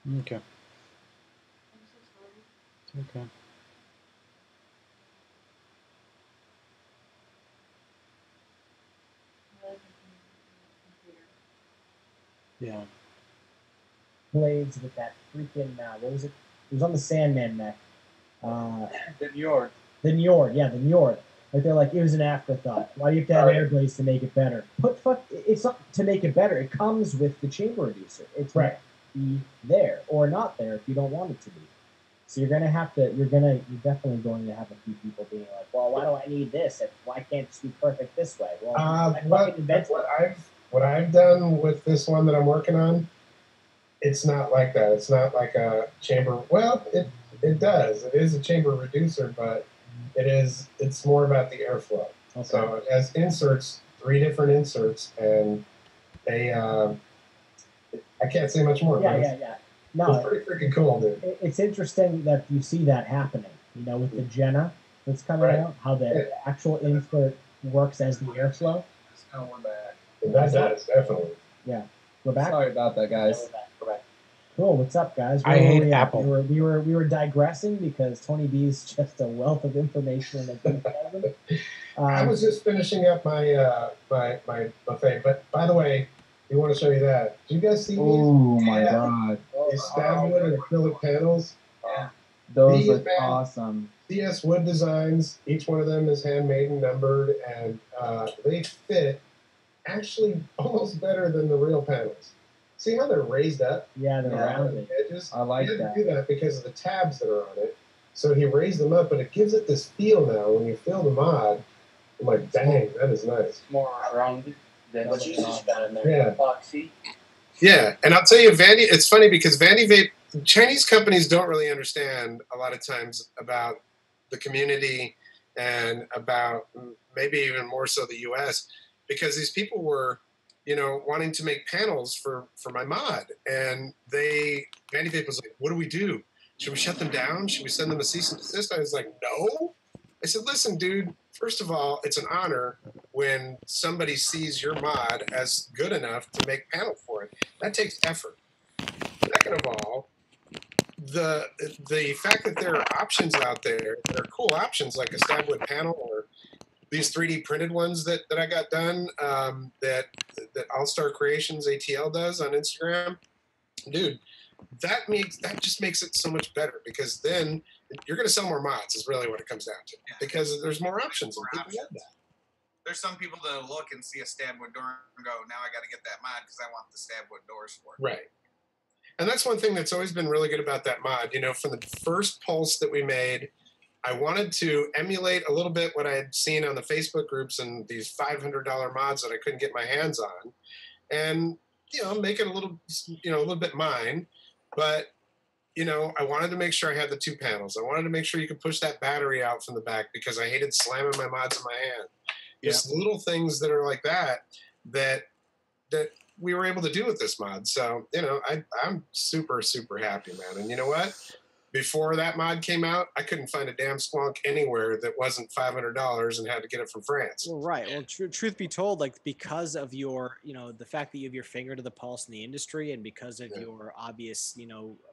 Okay. I'm so sorry. Okay. My life is in the computer. Yeah. Blades with that freaking what was it? It was on the Sandman neck. The Njord. The Njord, yeah, the Njord. Like they're like, it was an afterthought. Why do you have to have air blades to make it better? But fuck, it's not to make it better. It comes with the chamber reducer. It's Right. be there or not there if you don't want it to be. So you're definitely going to have a few people being like, well, why do I need this? And why can't it be perfect this way? Well, what I've done with this one that I'm working on, it's not like that. It's not like a chamber. Well, it does. It is a chamber reducer, but it's more about the airflow. Okay. So it has inserts, 3 different inserts, and they I can't say much more. Yeah. No, it's pretty freaking cool, dude. It's interesting that you see that happening. You know, with the Jenna that's coming out, how the actual insert works as the airflow. Oh, we're back. That does, definitely. Yeah. We're back. Sorry about that, guys. Yeah, we're back. Cool. What's up, guys? I hate Apple. We were digressing because Tony B is just a wealth of information and I was just finishing up my my buffet, but by the way, we want to show you that. Do you guys see these? Oh my god. These stab wood and acrylic panels. Yeah. Those look man, awesome. CS Wood Designs. Each one of them is handmade and numbered, and they fit actually almost better than the real panels. See how they're raised up? Yeah, they're rounded. Edges. I like he had that. to do that because of the tabs that are on it. So he raised them up, but it gives it this feel now. When you feel the mod, I'm like, dang, that is nice. More rounded than What you just got in there? Yeah. Epoxy. Yeah, and I'll tell you, Vandy. It's funny because Vandy Vape, Chinese companies don't really understand a lot of times about the community and about maybe even more so the U.S. because these people were, wanting to make panels for my mod, and Vandy Vape was like, "What do we do? Should we shut them down? Should we send them a cease and desist?" I was like, "No." I said, "Listen, dude. First of all, it's an honor when somebody sees your mod as good enough to make panel for it. That takes effort. Second of all, the fact that there are options out there that are cool options like a stab wood panel or these 3D printed ones that I got done that All Star Creations ATL does on Instagram, dude, that just makes it so much better because then you're going to sell more mods is really what it comes down to because there's more options and people love that. There's some people that look and see a stab wood door and go, now I got to get that mod because I want the stab wood doors for it. Right. And that's one thing that's always been really good about that mod. From the first pulse that we made, I wanted to emulate a little bit what I had seen on the Facebook groups and these $500 mods that I couldn't get my hands on, and make it a little bit mine. But I wanted to make sure I had the 2 panels. I wanted to make sure you could push that battery out from the back because I hated slamming my mods in my hand. Just little things that are like that we were able to do with this mod. So I'm super happy, man. And you know what? Before that mod came out, I couldn't find a damn Sqounka anywhere that wasn't $500 and had to get it from France. Well, right. Well, truth be told, like because of your, the fact that you have your finger to the pulse in the industry, and because of your obvious,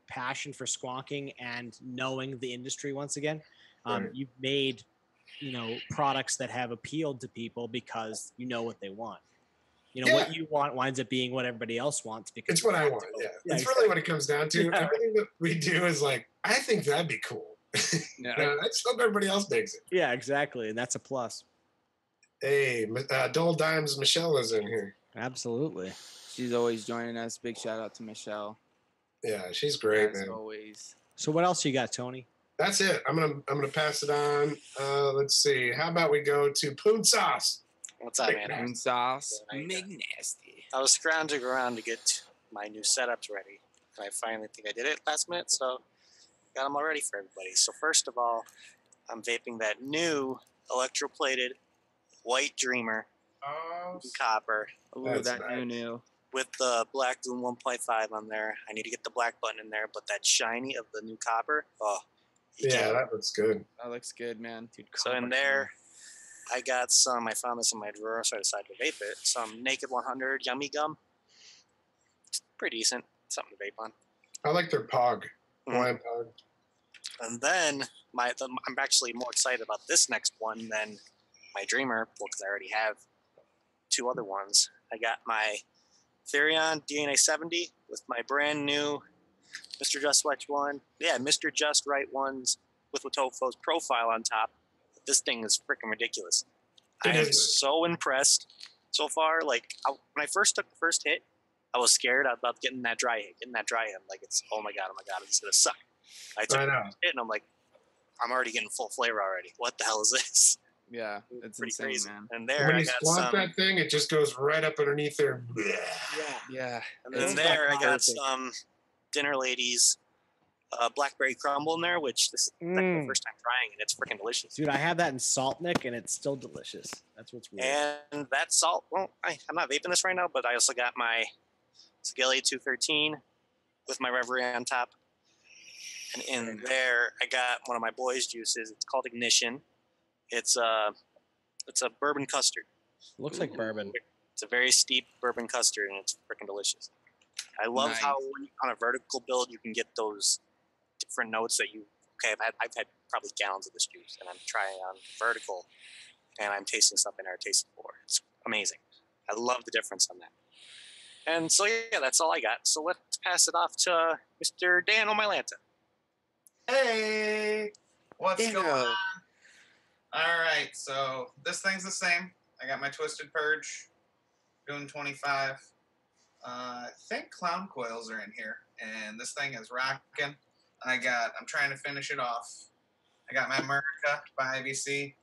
passion for squonking and knowing the industry once again, you've made, products that have appealed to people because you know what they want. What you want winds up being what everybody else wants because it's what I want. Yeah, it's really what it comes down to. Yeah. Everything that we do is like, I think that'd be cool. I just hope everybody else digs it. Yeah, exactly, and that's a plus. Hey, Dull Dimes Michelle is in here. Absolutely, she's always joining us. Big shout out to Michelle. Yeah, she's great, as man. Always. So what else you got, Tony? That's it. I'm gonna pass it on. Let's see. How about we go to PoonSauce? What's up, man? PoonSauce Mcnasty. I was scrounging around to get my new setups ready, and I finally think I did it last minute, so got them all ready for everybody. So first of all, I'm vaping that new electroplated white Dreamer in copper. Ooh, that new. With the black Doom 1.5 on there. I need to get the black button in there, but that shiny of the new copper, yeah, that looks good. That looks good, man. Dude, so in there, I got some, I found this in my drawer, so I decided to vape it. Some Naked 100 Yummy Gum. It's pretty decent. Something to vape on. I like their Pog. Mhm. Hawaiian Pog. And then I'm actually more excited about this next one than my Dreamer, because I already have 2 other ones. I got my Therion DNA 70 with my brand new Mr. Just Right one. Yeah, Mr. Just Right ones with Watofo's profile on top. This thing is freaking ridiculous. I am so impressed so far. Like, when I first took the first hit, I was scared about getting that dry hit. I'm like, it's, oh my god, this is gonna suck. I took the first hit and I'm like, I'm already getting full flavor already. What the hell is this? Yeah, it's Pretty insane, crazy. man. And there When I you got squat some. that thing, it just goes right up underneath there. Yeah. And then there I got some Dinner Ladies blackberry crumble in there, which this is like my first time trying, and it's freaking delicious. Dude, I have that in Salt Nick, and it's still delicious. That's what's weird. And that salt, well, I'm not vaping this right now, but I also got my Sqounka 213 with my Reverie on top. And in there, I got one of my boys' juices. It's called Ignition. It's a bourbon custard. Looks like bourbon. It's a very steep bourbon custard, and it's freaking delicious. I love how on a vertical build you can get those different notes that you. Okay, I've had probably gallons of this juice, and I'm trying on vertical, and I'm tasting something I never tasted before. It's amazing. I love the difference on that. And so yeah, that's all I got. So let's pass it off to Mr. Dan Ohmy.Lanta. Hey, what's going on? All right, so this thing's the same. I got my Twisted Purge, doing 25. I think clown coils are in here, and this thing is rocking. I'm trying to finish it off. I got my America by IBC,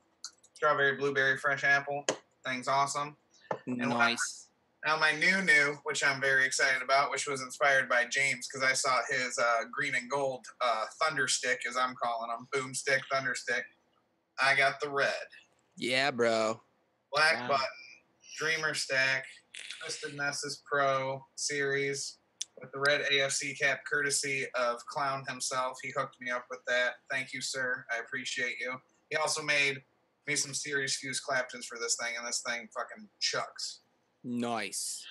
strawberry, blueberry, fresh apple. Thing's awesome. Nice. Now my new, which I'm very excited about, which was inspired by James because I saw his green and gold thunder stick, as I'm calling them, boom stick, thunder stick. I got the red. Yeah, bro. Black button, Dreamer stack, Twisted Messes Pro series with the red AFC cap, courtesy of Clown himself. He hooked me up with that. Thank you, sir. I appreciate you. He also made me some series fuse Claptons for this thing, and this thing fucking chucks. Nice.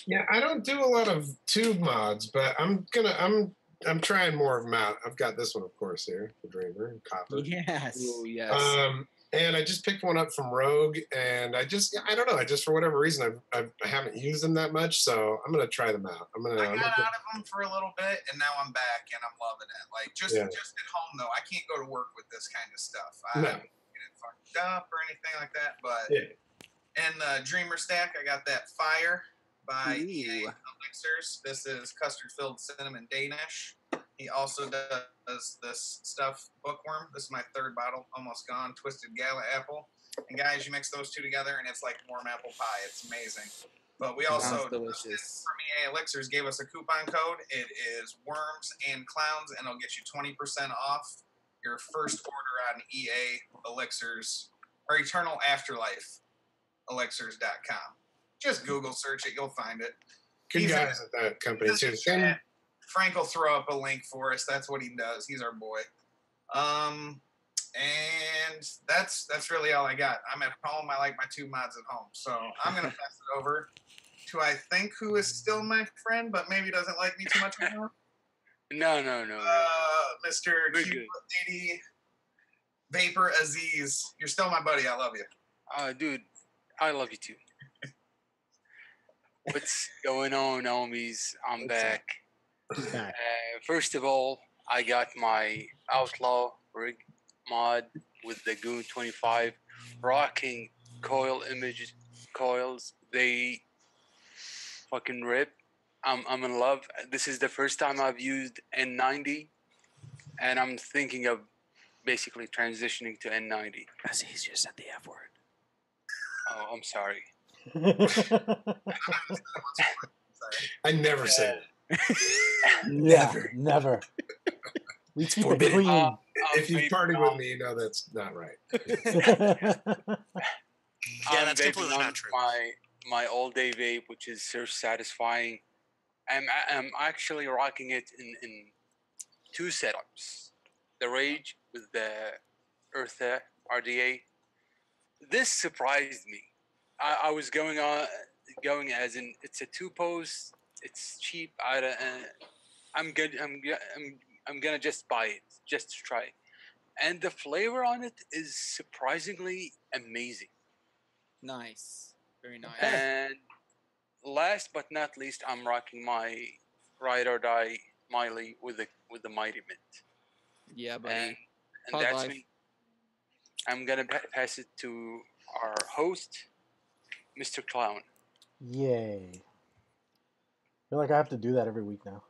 Yeah, I don't do a lot of tube mods, but I'm trying more of them out. I've got this one, of course, here, the Dreamer, copper. Yes. Ooh, yes. And I just picked one up from Rogue, and I don't know. I just, for whatever reason, I haven't used them that much, so I'm gonna try them out. I got out of them for a little bit, and now I'm back, and I'm loving it. Like just at home though, I can't go to work with this kind of stuff. I don't get it fucked up or anything like that. But and the Dreamer stack, I got that Fire by EA Elixirs. This is custard filled cinnamon Danish. He also does this stuff, Bookworm. This is my 3rd bottle, almost gone, Twisted Gala Apple. And guys, you mix those 2 together, and it's like warm apple pie. It's amazing. But we also, from EA Elixirs, gave us a coupon code. It is Worms and Clowns, and it'll get you 20% off your first order on EA Elixirs, or Eternal Afterlife Elixirs.com. Just Google search it. You'll find it. Good guys at that company, too. Frank will throw up a link for us. That's what he does. He's our boy. And that's really all I got. I'm at home. I like my 2 mods at home. So I'm going to pass it over to, I think, who is still my friend, but maybe doesn't like me too much anymore. No. Mr. Q80 Vaper Aziz. You're still my buddy. I love you. Dude, I love you too. What's going on, homies? I'm back. First of all, I got my Outlaw rig mod with the Goon 25, rocking coil image coils. They fucking rip. I'm in love. This is the first time I've used N90, and I'm thinking of basically transitioning to N90. Aziz just said the F word. Oh, I'm sorry. I never say it. Never. We keep it clean. If you party with me, you know that's not right. That's completely not true. My all-day vape, which is so satisfying. I'm actually rocking it in 2 setups. The Rage with the Eartha RDA. This surprised me. I was going as in, it's a 2-post, it's cheap. I'm gonna just buy it just to try it. And the flavor on it is surprisingly amazing. Nice. Very nice. And last but not least, I'm rocking my Ride or Die Miley with the Mighty Mint. Yeah, buddy. And Pog that's life. me. I'm gonna pass it to our host, Mr. Clown. Yay. I feel like I have to do that every week now.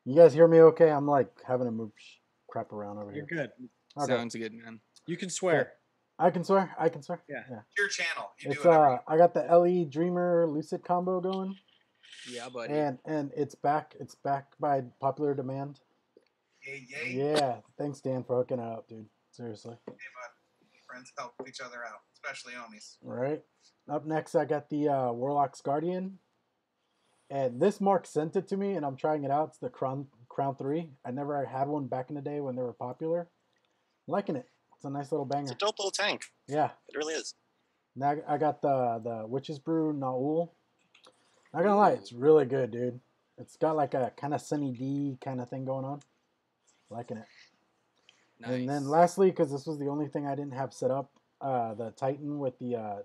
You guys hear me okay? I'm like having to move crap around over You're here. good. Okay. Sounds good, man. You can swear. I can swear. I can swear. Yeah. Your channel. You It's do it. I got the LE Dreamer Lucid combo going, Yeah, buddy. and it's back. It's back by popular demand. Yay, yay. Yeah. Thanks, Dan, for hooking it up, dude. Seriously. Hey, bud. Friends help each other out, especially homies. Right. Up next, I got the Warlock's Guardian. And this Mark sent it to me, and I'm trying it out. It's the Crown 3. I never had one back in the day when they were popular. I'm liking it. It's a nice little banger. It's a dope little tank. Yeah. It really is. Now I got the Witch's Brew Naul. Not gonna lie, it's really good, dude. It's got like a kind of Sunny D kind of thing going on. Liking it. Nice. And then lastly, because this was the only thing I didn't have set up, the Titan with the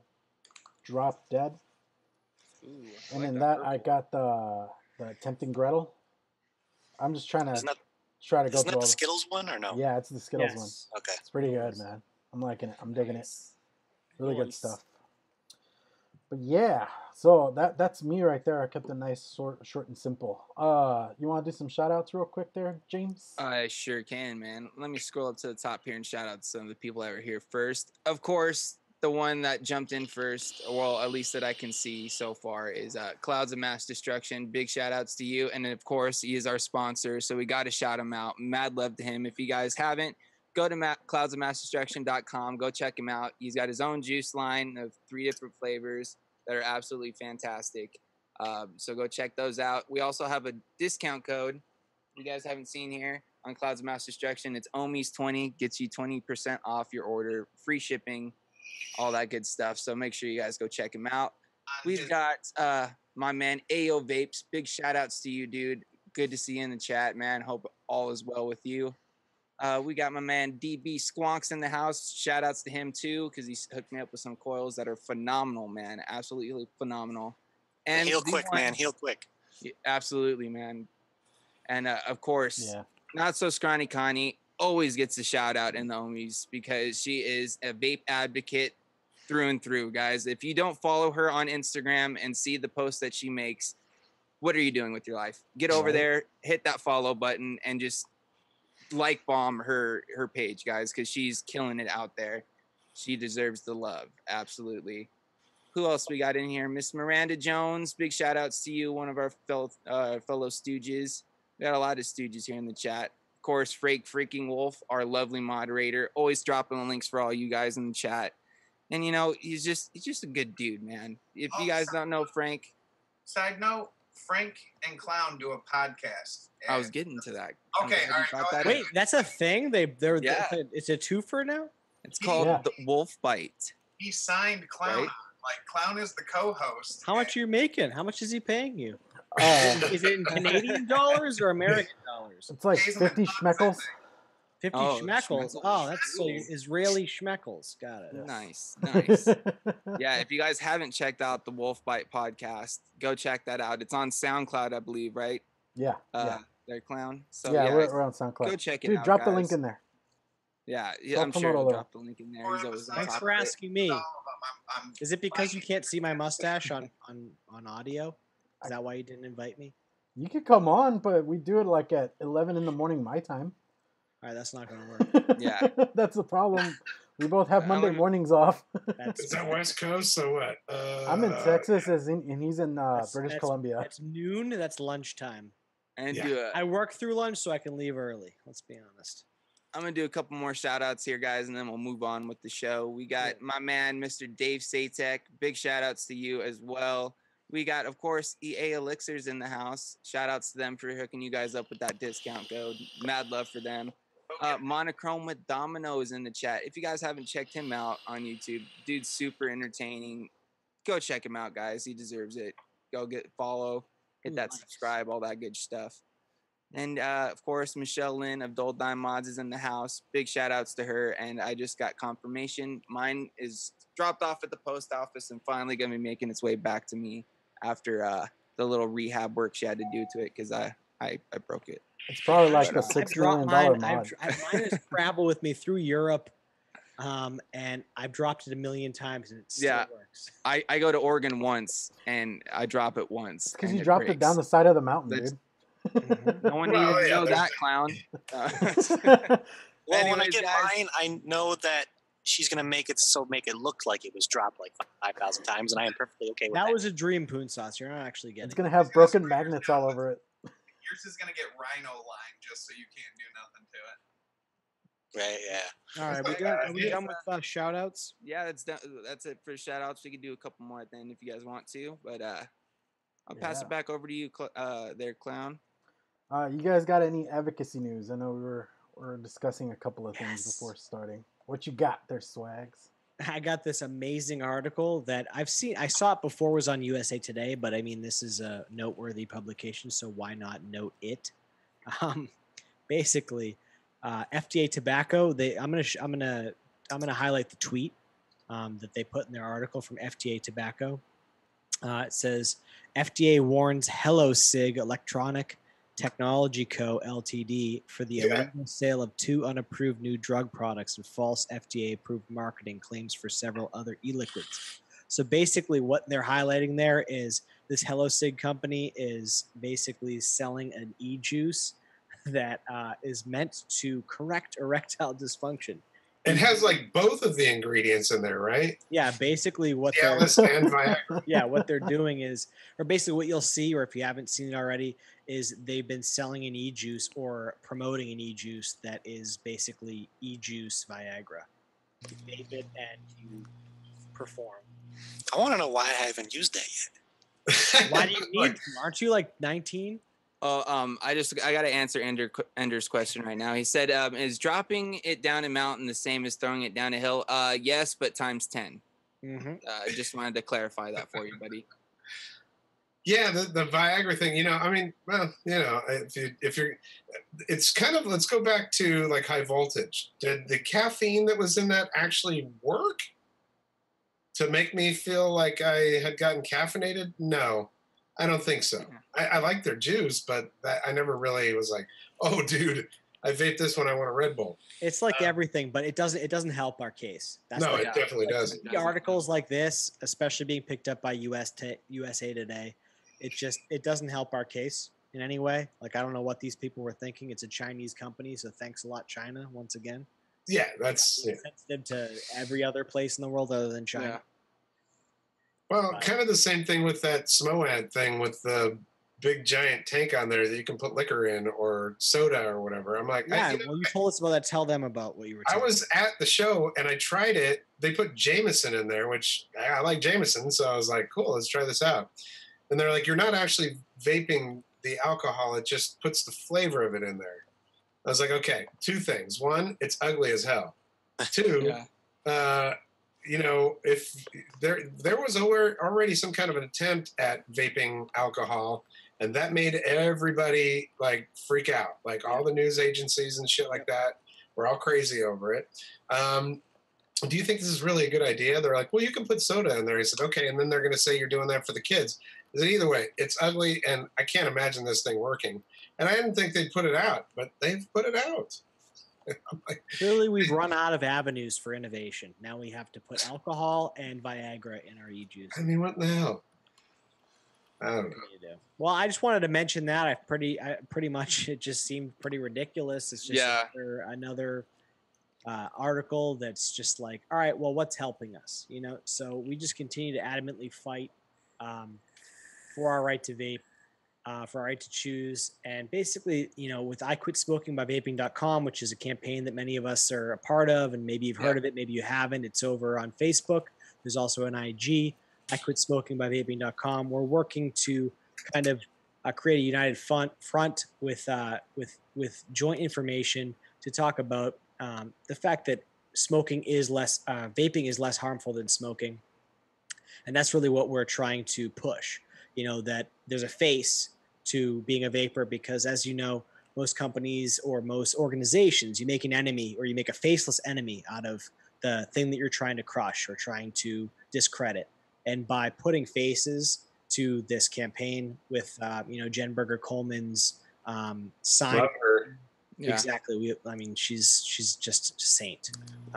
Drop Dead. Ooh, I And like then that purple. I got the Tempting Gretel. I'm just trying to Isn't that, try to go isn't through that all the the... Skittles one or no? Yeah, it's the Skittles one. Yes. Okay. It's pretty good, man. I'm liking it. I'm digging it. Nice. Really good Nice. stuff. But yeah, so that's me right there. I kept it nice, short and simple. You want to do some shout outs real quick there, James? I sure can, man. Let me scroll up to the top here and shout out to some of the people that were here first. Of course, the one that jumped in first, well, at least that I can see so far, is Clouds of Mass Destruction. Big shout outs to you. And then, of course, he is our sponsor, so we got to shout him out. Mad love to him. If you guys haven't, go to cloudsofmassdestruction.com. Go check him out. He's got his own juice line of 3 different flavors that are absolutely fantastic. So go check those out. We also have a discount code you guys haven't seen here on Clouds of Mass Destruction. It's Ohmies20. Gets you 20% off your order, free shipping, all that good stuff. So make sure you guys go check him out. We've got my man AO Vapes. Big shout outs to you, dude. Good to see you in the chat, man. Hope all is well with you. We got my man DB Sqounks in the house. Shout outs to him too, because he's hooked me up with some coils that are phenomenal, man. Absolutely phenomenal. And Heal quick, man. Heal quick. Absolutely, man. And of course, Yeah. not so scrawny Connie always gets a shout out in the Ohmies because she is a vape advocate through and through, guys. If you don't follow her on Instagram and see the posts that she makes, what are you doing with your life? Get over there, hit that follow button, and just like bomb her page, guys, because she's killing it out there. She deserves the love. Absolutely. Who else we got in here? Miss Miranda Jones. Big shout outs to you, one of our fellow stooges. We got a lot of stooges here in the chat. Of course, Freaking Wolf, our lovely moderator, always dropping the links for all you guys in the chat. And you know, he's just a good dude, man. If you guys don't know Frank, Side note, Frank and Clown do a podcast. I was getting to that. Okay, all right, go ahead. Wait, that's a thing? They're Yeah. It's a twofer now? It's called Yeah. the Wolf Bite. He signed Clown. Right? Like Clown is the co-host. How much are you making? How much is he paying you? Uh, Is it in Canadian dollars or American dollars? it's like Pays him in 50 bucks, I schmeckles. think. 50 Oh, schmeckles. schmeckles. Oh, that's so Ooh. Israeli schmeckles. Got it. Nice, nice. Yeah, if you guys haven't checked out the Wolf Bite podcast, go check that out. It's on SoundCloud, I believe, right? Yeah. Their clown. So yeah, yeah, we're on SoundCloud. go check it Dude, out. drop the guys. link in there. Yeah, Go I'm sure promote a he'll little. drop the link in there. He's always on Thanks top for of it. asking me. I'm Is it because you can't see my mustache on audio? Is that why you didn't invite me? You could come on, but we do it like at 11 in the morning my time. All right, that's not going to work. Yeah. That's the problem. We both have I'm Monday gonna- mornings off. That's Is that West Coast? So what? I'm in Texas, and he's in British that's- Columbia. That's noon. That's lunchtime. And Yeah. do a, I work through lunch so I can leave early. Let's be honest. I'm gonna do a couple more shout outs here, guys, and then we'll move on with the show. We got my man, Mr. Dave Satek. Big shout outs to you as well. We got, of course, EA Elixirs in the house. Shout outs to them for hooking you guys up with that discount code. Mad love for them. Monochrome with Dominoes in the chat. If you guys haven't checked him out on YouTube, dude's super entertaining. Go check him out, guys. He deserves it. Go follow. hit that subscribe, all that good stuff. And of course, Michelle Lynn of Dull Dime Mods is in the house. Big shout outs to her. And I just got confirmation. Mine is dropped off at the post office and finally going to be making its way back to me after the little rehab work she had to do to it because I broke it. It's probably like a $6 million mod. Mine has traveled with me through Europe. And I've dropped it 1 million times and it still works. I go to Oregon once and I drop it once. Because you dropped it down the side of the mountain, dude. No one needed to know that, clown. Well, when I get mine, I know that she's gonna make it look like it was dropped like 5,000 times, and I am perfectly okay with that. That was a dream, PoonSauce. You're not actually getting. It's gonna have broken magnets all over it. Yours is gonna get rhino line just so you can't do nothing to it. Right, yeah. All right, are we done with shout outs? Yeah, that's it for shout outs. We can do a couple more at the end if you guys want to, but I'll pass it back over to you there, clown. You guys got any advocacy news? I know we were discussing a couple of things before starting. What you got there, Swags? I got this amazing article that I saw it before, it was on USA Today, but I mean, this is a noteworthy publication, so why not note it? Basically, FDA tobacco. I'm gonna highlight the tweet that they put in their article from FDA tobacco. It says FDA warns Hello Sig Electronic Technology Co. Ltd. for the illegal sale of 2 unapproved new drug products and false FDA-approved marketing claims for several other e-liquids. So basically what they're highlighting there is this Hello Sig company is basically selling an e-juice that is meant to correct erectile dysfunction. It has like both of the ingredients in there, right? Yeah, basically what what they're doing is, or basically what you'll see, or if you haven't seen it already, is they've been selling an e-juice or promoting an e-juice that is basically e-juice Viagra. You vape it and you perform. I want to know why I haven't used that yet. Why do you need to? Aren't you like 19? Oh, I got to answer Ender's question right now. He said, "Is dropping it down a mountain the same as throwing it down a hill?" Yes, but times 10. Mm-hmm. I just wanted to clarify that for you, buddy. Yeah, the Viagra thing. I mean, well, if you're, it's kind of, let's go back to like high voltage. Did the caffeine that was in that actually work to make me feel like I had gotten caffeinated? No. I don't think so. I like their juice, but I never really was like, oh, dude, I vape this when I want a Red Bull. It's like everything, but it doesn't help our case. It definitely doesn't. The articles like this, especially being picked up by USA Today, it doesn't help our case in any way. Like, I don't know what these people were thinking. It's a Chinese company, so thanks a lot, China, once again. Yeah, that's sensitive to every other place in the world other than China. Yeah. Well, kind of the same thing with that Smoad thing with the big giant tank on there that you can put liquor in or soda or whatever. I'm like, yeah, you told us about that. Tell them about what you were telling I was at the show and I tried it. They put Jameson in there, which I like Jameson. So I was like, cool, let's try this out. And they're like, you're not actually vaping the alcohol. It just puts the flavor of it in there. I was like, okay, 2 things. 1, it's ugly as hell. 2, if there was already some kind of an attempt at vaping alcohol, and that made everybody like freak out. Like all the news agencies and shit like that were all crazy over it. Do you think this is really a good idea? They're like, well, you can put soda in there. I said, okay. And then they're going to say you're doing that for the kids. I said, either way, it's ugly, and I can't imagine this thing working. And I didn't think they'd put it out, but they've put it out. Clearly, we've run out of avenues for innovation. Now we have to put alcohol and Viagra in our e-juice. I mean, what the hell? I don't know. Well, I just wanted to mention that. I pretty much, it just seemed pretty ridiculous. It's just another article that's just like, all right, well, what's helping us? So we just continue to adamantly fight for our right to vape. For our right to choose. And basically, with I Quit Smoking by Vaping.com, which is a campaign that many of us are a part of, and maybe you've heard of it, maybe you haven't. It's over on Facebook. There's also an IG, I Quit Smoking by Vaping.com. We're working to kind of create a united front with joint information to talk about the fact that vaping is less harmful than smoking. And that's really what we're trying to push. you know, that there's a face to being a vapor, because as you know, most companies or most organizations, you make an enemy or you make a faceless enemy out of the thing that you're trying to crush or trying to discredit. And by putting faces to this campaign with, you know, Jen Berger Coleman's sign. Love her. Yeah. Exactly. I mean, she's just a saint.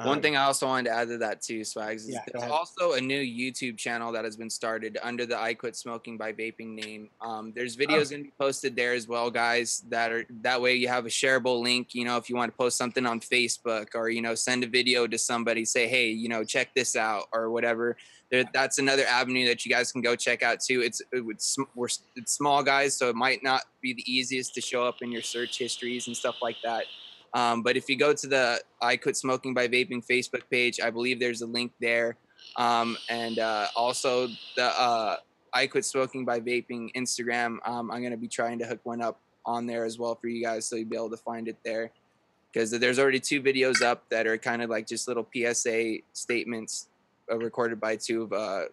One thing I also wanted to add to that too, Swags, is Yeah, go there's ahead. also a new YouTube channel that has been started under the I Quit Smoking by Vaping name. There's videos going to be posted there as well, guys. That way you have a shareable link. You know, if you want to post something on Facebook or, you know, send a video to somebody, say, hey, you know, check this out or whatever. That's another avenue that you guys can go check out too. It's small, guys, so it might not be the easiest to show up in your search histories and stuff like that. But if you go to the I Quit Smoking by Vaping Facebook page, I believe there's a link there. And also the I Quit Smoking by Vaping Instagram. I'm going to be trying to hook one up on there as well for you guys, so you'll be able to find it there. Because there's already 2 videos up that are kind of like just little PSA statements recorded by 2 of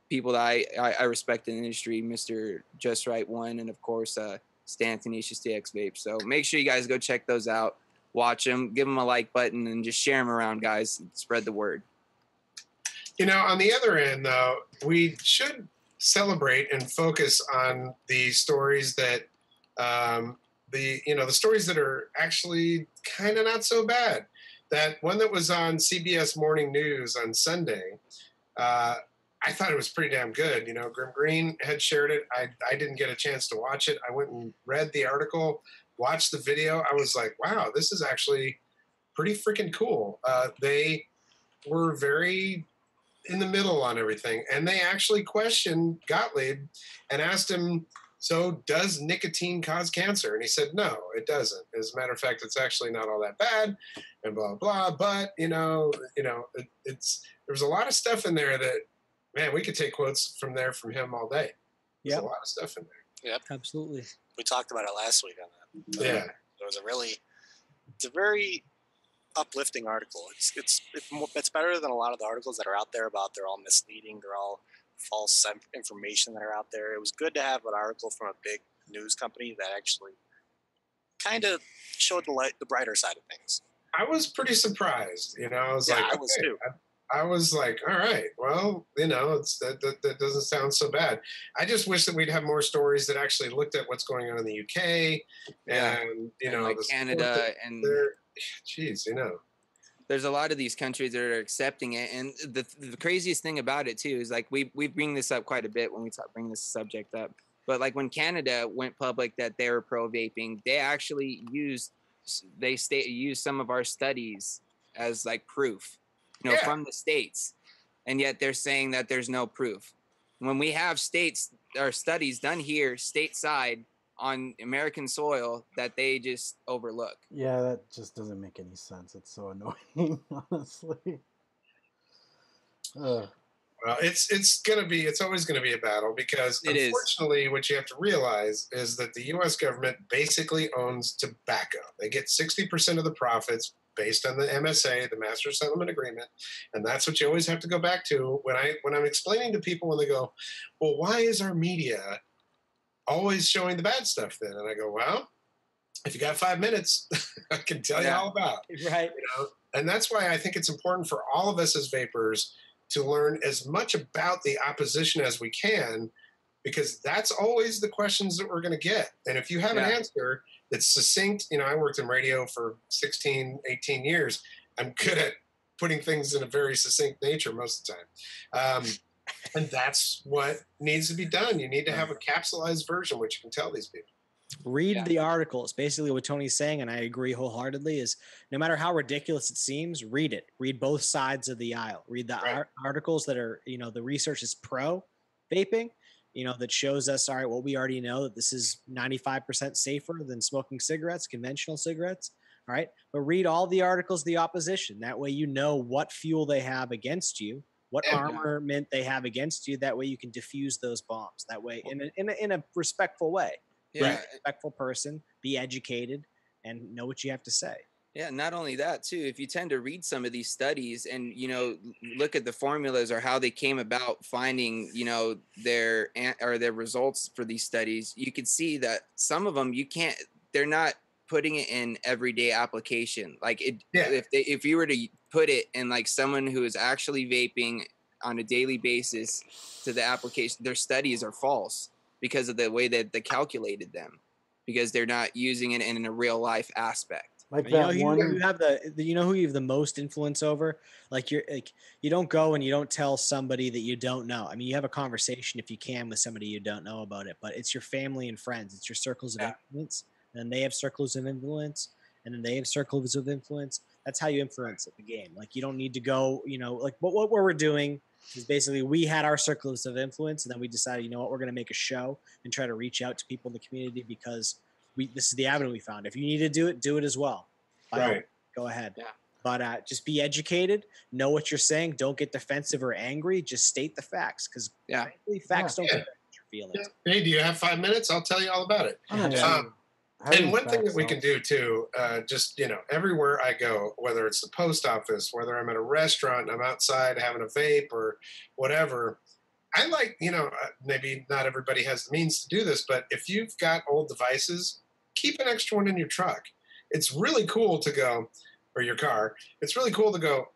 people that I respect in the industry, Mr. Just Right One, and of course Stan Tenacious TX Vape. So make sure you guys go check those out, watch them, give them a like button, and just share them around, guys. Spread the word. You know, on the other end, though, we should celebrate and focus on the stories that the stories that are actually kind of not so bad. That one that was on CBS Morning News on Sunday, I thought it was pretty damn good. You know, Grim Green had shared it. I didn't get a chance to watch it. I went and read the article, watched the video. I was like, wow, this is actually pretty freaking cool. They were very in the middle on everything. And they actually questioned Gottlieb and asked him, so does nicotine cause cancer? And he said, no, it doesn't. As a matter of fact, it's actually not all that bad and blah, blah. But, there's a lot of stuff in there that, man, we could take quotes from him all day. There's a lot of stuff in there. Yep. Absolutely. We talked about it last week on that. Yeah. It was it's a very uplifting article. It's better than a lot of the articles that are out there about they're all misleading, they're all false information that are out there. It was good to have an article from a big news company that actually kind of showed the brighter side of things. I was pretty surprised. I was like, I was too. I was like, all right, well, that doesn't sound so bad. I just wish that we'd have more stories that actually looked at what's going on in the UK and like Canada and geez, there's a lot of these countries that are accepting it. And the craziest thing about it too is like we bring this up quite a bit when we bring this subject up. But like when Canada went public that they were pro vaping, they actually used some of our studies as like proof, from the States. And yet they're saying that there's no proof. When we have studies done here stateside on American soil that they just overlook. Yeah, that just doesn't make any sense. It's so annoying, honestly. Well, it's always gonna be a battle because unfortunately what you have to realize is that the US government basically owns tobacco. They get 60% of the profits based on the MSA, the Master Settlement Agreement. And that's what you always have to go back to when I'm explaining to people when they go, well, why is our media always showing the bad stuff then? And I go, well, if you got 5 minutes, I can tell you all about it. Right. And that's why I think it's important for all of us as vapors to learn as much about the opposition as we can, because that's always the questions that we're going to get. And if you have an answer that's succinct, I worked in radio for 16, 18 years. I'm good at putting things in a very succinct nature most of the time. And that's what needs to be done. You need to have a capsulized version, which you can tell these people. Read the articles. Basically what Tony's saying, and I agree wholeheartedly, is no matter how ridiculous it seems, read it. Read both sides of the aisle. Read the articles that are, the research is pro vaping, that shows us, all right, what we already know, that this is 95% safer than smoking cigarettes, conventional cigarettes. All right. But read all the articles, the opposition. That way, what fuel they have against you, what armament they have against you. That way you can diffuse those bombs. That way, in a respectful way. Be a respectful person, be educated, and know what you have to say. Yeah, not only that too, if you tend to read some of these studies and, you know, look at the formulas or how they came about finding, you know, their results for these studies, you can see that some of them they're not putting it in everyday application. Like if you were to put it in like someone who is actually vaping on a daily basis to the application, their studies are false because of the way that they calculated them, because they're not using it in a real life aspect. Like you know, that one. you have you know who you have the most influence over. Like you don't go and you don't tell somebody that you don't know. I mean, you have a conversation if you can with somebody you don't know about it, but it's your family and friends. It's your circles of influence, and they have circles of influence, and then they have circles of influence. That's how you influence the game. Like you don't need to go. You know, like what we're doing is basically we had our circles of influence, and then we decided, you know what, we're going to make a show and try to reach out to people in the community because this is the avenue we found. If you need to do it as well. Right. Go ahead. Yeah. But just be educated. Know what you're saying. Don't get defensive or angry. Just state the facts, because frankly, facts don't get your feelings. Hey, do you have 5 minutes? I'll tell you all about it. And one thing that we can do too, just, you know, everywhere I go, whether it's the post office, whether I'm at a restaurant, I'm outside having a vape or whatever, I like, you know, maybe not everybody has the means to do this, but if you've got old devices, keep an extra one in your truck. It's really cool to go, or your car, it's really cool to go,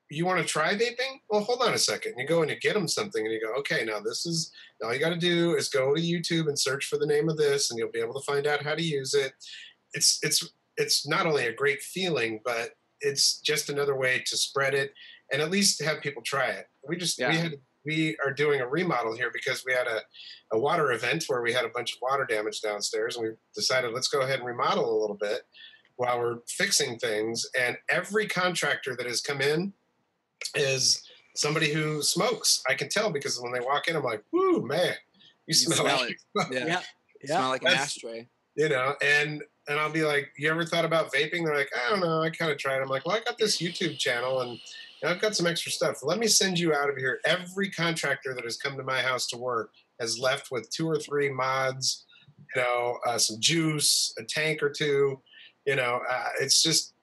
you want to try vaping? Well, hold on a second. You go and you get them something and you go, okay, now this is, all you got to do is go to YouTube and search for the name of this and you'll be able to find out how to use it. It's not only a great feeling, but it's just another way to spread it and at least have people try it. We are doing a remodel here because we had a water event where we had a bunch of water damage downstairs, and we decided let's go ahead and remodel a little bit while we're fixing things. And every contractor that has come in is somebody who smokes. I can tell because when they walk in, I'm like, "Woo, man, you smell like it. Smell like an ashtray." You know, and I'll be like, "You ever thought about vaping?" They're like, "I don't know. I kind of tried." I'm like, "Well, I got this YouTube channel and I've got some extra stuff. Let me send you out of here." Every contractor that has come to my house to work has left with 2 or 3 mods, you know, some juice, a tank or two. You know, it's just,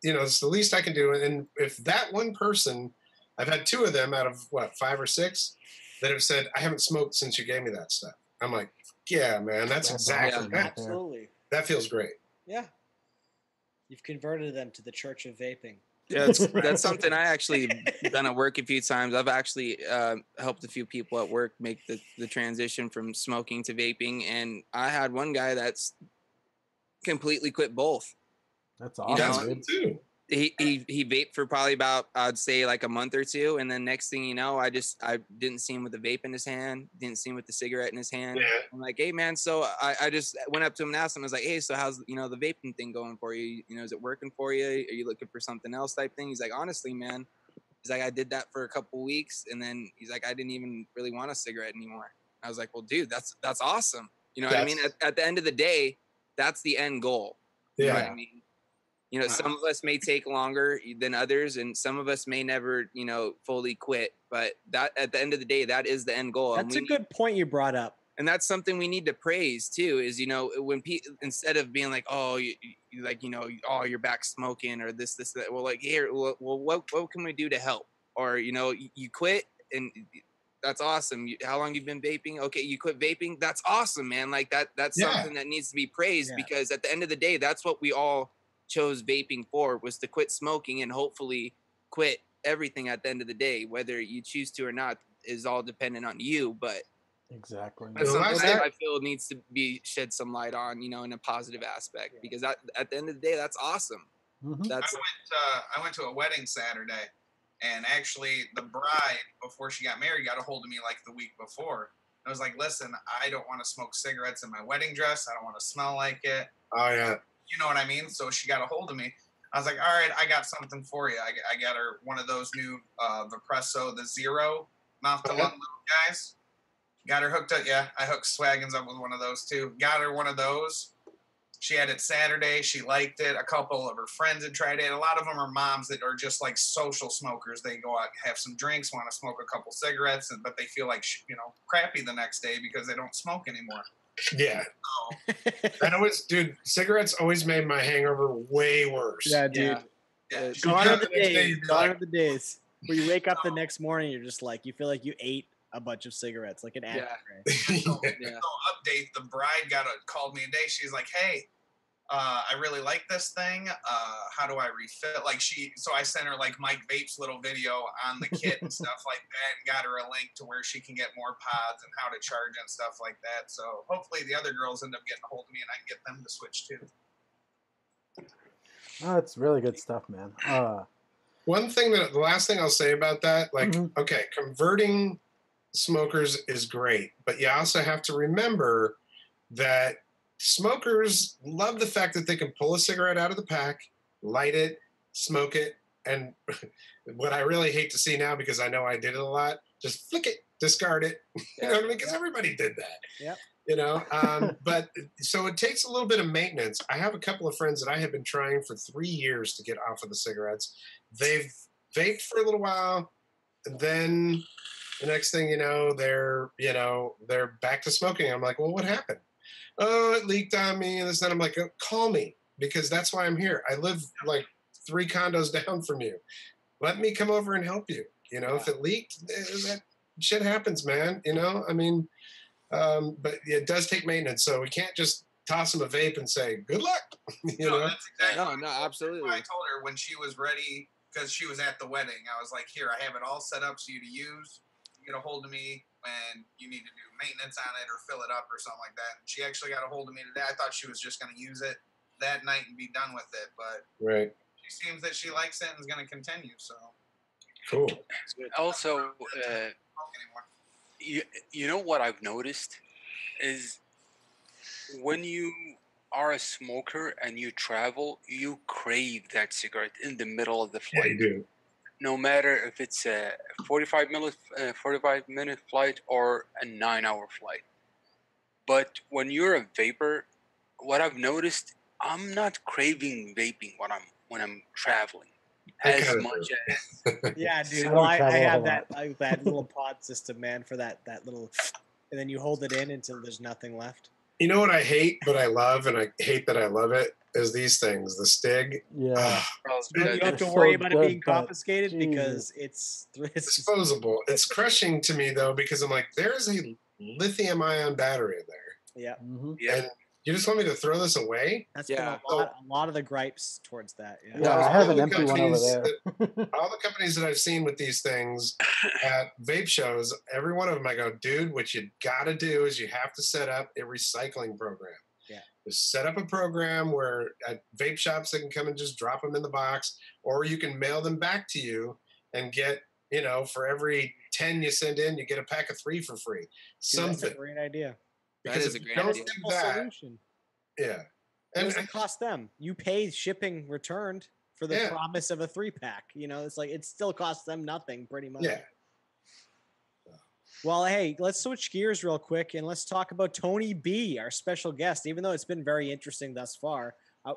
you know, it's the least I can do. And if that one person, I've had 2 of them out of 5 or 6 that have said, "I haven't smoked since you gave me that stuff." I'm like, yeah, man, that's exactly that. Absolutely. That feels great. Yeah. You've converted them to the Church of Vaping. Yeah, that's something I actually done at work a few times. I've actually helped a few people at work make the transition from smoking to vaping, and I had one guy that's completely quit both. That's awesome. You know, too. He vaped for probably about, I'd say, like a month or 2, and then next thing you know, I didn't see him with the vape in his hand, didn't see him with the cigarette in his hand. Yeah. I'm like, "Hey man," so I just went up to him and asked him, I was like, "Hey, so how's, you know, the vaping thing going for you? You know, is it working for you? Are you looking for something else type thing?" He's like, "Honestly, man," he's like, "I did that for a couple weeks, and then he's like, I didn't even really want a cigarette anymore." I was like, "Well, dude, that's awesome." You know what I mean? At the end of the day, that's the end goal. You know what I mean? You know, some of us may take longer than others, and some of us may never, you know, fully quit. But that, at the end of the day, that is the end goal. That's a good point you brought up. And that's something we need to praise too. Is, you know, when instead of being like, "Oh, you like, you know, oh, you're back smoking," or this, that. Well, like, here, well, what can we do to help? Or, you know, you quit, and that's awesome. How long you've been vaping? Okay, you quit vaping. That's awesome, man. Like that's something that needs to be praised, because at the end of the day, that's what we all chose vaping for, was to quit smoking and hopefully quit everything at the end of the day. Whether you choose to or not is all dependent on you, but exactly, that's something that I feel needs to be shed some light on, you know, in a positive aspect, because at the end of the day, that's awesome. Mm-hmm. I went to a wedding Saturday, and actually the bride, before she got married, got a hold of me like the week before. I was like, "Listen, I don't want to smoke cigarettes in my wedding dress. I don't want to smell like it." Oh yeah. You know what I mean? So she got a hold of me. I was like, "All right, I got something for you." I got her one of those new Vapresso, the Zero mouth to lung little guys. Got her hooked up. Yeah, I hooked Swaggins up with one of those too. Got her one of those. She had it Saturday. She liked it. A couple of her friends had tried it. A lot of them are moms that are just like social smokers. They go out, have some drinks, want to smoke a couple cigarettes, but they feel like, you know, crappy the next day because they don't smoke anymore. Yeah. So, That always, dude, cigarettes always made my hangover way worse. Yeah, dude. yeah. Gone are the next day, days. you'd be Gone like- are the days where you wake up the next morning, you're just like, you feel like you ate a bunch of cigarettes, like an Yeah. ashtray. So, Yeah. so update, the bride called me a day. She's like, hey, I really like this thing. How do I refill? So I sent her like Mike Vape's little video on the kit and stuff like that, and got her a link to where she can get more pods and how to charge and stuff like that. So hopefully the other girls end up getting a hold of me and I can get them to switch too. Oh, it's really good stuff, man. One thing the last thing I'll say about that, like, Mhm. okay, converting smokers is great, but you also have to remember that smokers love the fact that they can pull a cigarette out of the pack, light it, smoke it, and what I really hate to see now, because I know I did it a lot, just flick it, discard it. You know what I mean? Because everybody did that. Yep. You know, but so it takes a little bit of maintenance. I have a couple of friends that I have been trying for 3 years to get off of the cigarettes. They've vaped for a little while, and then the next thing you know, they're back to smoking. I'm like, well, what happened? Oh, it leaked on me, and this. Then I'm like, oh, call me, because that's why I'm here. I live like 3 condos down from you. Let me come over and help you. You know, if it leaked, that shit happens, man. You know, I mean. But it does take maintenance, so we can't just toss them a vape and say good luck. You know? That's exactly No, absolutely. I told her when she was ready, because she was at the wedding. I was like, here, I have it all set up for you to use. You get a hold of me when you need to do maintenance on it or fill it up or something like that. And she actually got a hold of me today. I thought she was just going to use it that night and be done with it, but Right. she seems that she likes it and is going to continue. So Cool. Also, smoke anymore. you know what I've noticed is when you are a smoker and you travel, you crave that cigarette in the middle of the Yeah, flight. you do. No matter if it's a 45-minute flight or a 9-hour flight. But when you're a vapor, what I've noticed, I'm not craving vaping when I'm traveling as kinda much do. as Yeah, dude. I Well, don't I travel a have whole that little pod system, man, for that little, and then you hold it in until there's nothing left. You know what I hate, but I love, and I hate that I love it, is these things. The Stig. Yeah. You don't have to It's worry so about it good, being but confiscated Jesus. because it's Disposable. It's crushing to me, though, because I'm like, there's a lithium-ion battery in there. yeah. Mhm. And you just want me to throw this away? That's been Yeah. a lot of the gripes towards that. Yeah. Yeah, I All have an the empty one over companies there. All the companies that I've seen with these things at vape shows, every one of them, I go, dude, what you got to do is you have to set up a recycling program. Yeah. Just set up a program where at vape shops they can come and just drop them in the box, or you can mail them back to you and get, for every 10 you send in, you get a pack of 3 for free. Dude, Something. that's a great idea. Because is if a you great don't idea. do Simple that, solution. yeah. What And does it cost them? You pay shipping returned for the Yeah. promise of a 3-pack. It's like it still costs them nothing, pretty much. yeah. Well, hey, let's switch gears real quick and let's talk about Tony B, our special guest. Even though it's been very interesting thus far,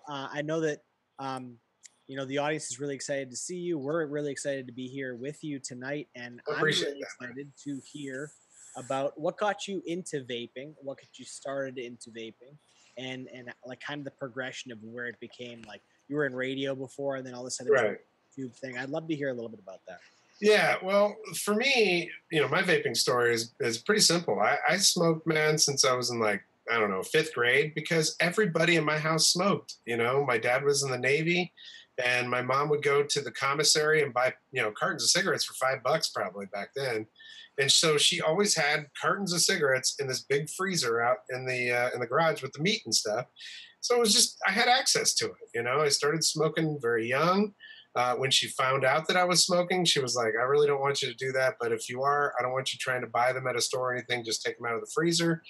I know that the audience is really excited to see you. We're really excited to be here with you tonight, and I I'm appreciate really that, excited to hear about what got you into vaping, what got you started into vaping, and like kind of the progression of where it became like you were in radio before, and then all of a sudden Right. YouTube thing. I'd love to hear a little bit about that. Yeah, well, for me, my vaping story is pretty simple. I smoked, man, since I was in like, I don't know, 5th grade, because everybody in my house smoked. My dad was in the Navy, and my mom would go to the commissary and buy, cartons of cigarettes for $5 probably back then. And so she always had cartons of cigarettes in this big freezer out in the garage with the meat and stuff. So it was just, I had access to it. I started smoking very young. When she found out that I was smoking, she was like, I really don't want you to do that, but if you are, I don't want you trying to buy them at a store or anything. Just take them out of the freezer.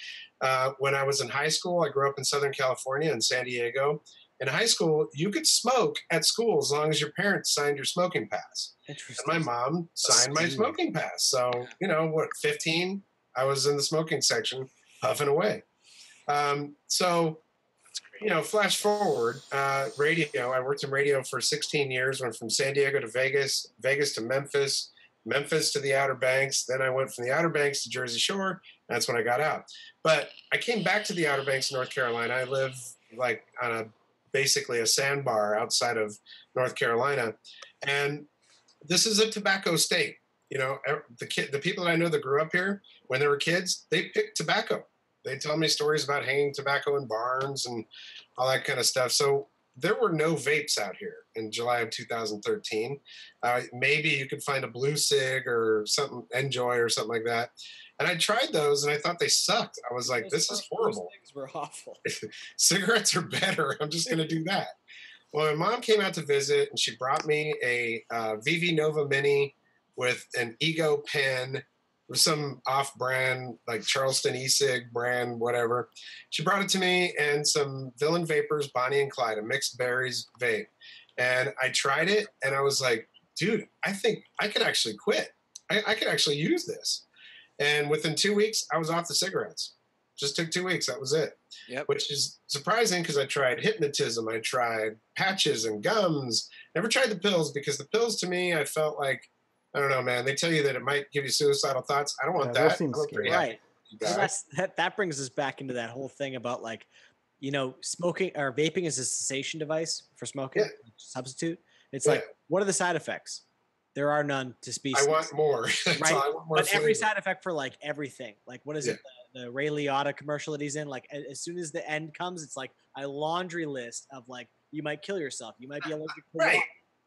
When I was in high school, I grew up in Southern California in San Diego. In high school, you could smoke at school as long as your parents signed your smoking pass. Interesting. And my mom signed my smoking pass. So, 15, I was in the smoking section puffing away. Flash forward, radio. I worked in radio for 16 years, went from San Diego to Vegas, Vegas to Memphis, Memphis to the Outer Banks. Then I went from the Outer Banks to Jersey Shore. That's when I got out. But I came back to the Outer Banks of North Carolina. I live like on basically a sandbar outside of North Carolina. And this is a tobacco state. You know, the people that I know that grew up here, when they were kids, they picked tobacco. They tell me stories about hanging tobacco in barns and all that kind of stuff. So there were no vapes out here in July of 2013. Maybe you could find a blue cig or something, Enjoy or something like that. And I tried those and I thought they sucked. I was like, this is horrible. Things were awful. Cigarettes are better. I'm just going to do that. Well, my mom came out to visit and she brought me a VV Nova Mini with an Ego pen with some off-brand, like Charleston e-cig brand, whatever. She brought it to me and some Villain Vapors, Bonnie and Clyde, a mixed berries vape. And I tried it and I was like, dude, I think I could actually quit. I could actually use this. And within 2 weeks, I was off the cigarettes. Just took 2 weeks. That was it. Yep. Which is surprising because I tried hypnotism. I tried patches and gums. Never tried the pills because the pills to me, I felt like, I don't know, man. They tell you that it might give you suicidal thoughts. I don't want that. Seems scary. Right. Well, that brings us back into that whole thing about like, you know, smoking or vaping is a cessation device for smoking, substitute. It's like, what are the side effects? There are none to speak. I want more. Right. I want more but flavor. every side effect for like everything. Like what is it? The Ray Liotta commercial that he's in. Like as soon as the end comes, it's like a laundry list of like you might kill yourself. You might be allergic to water.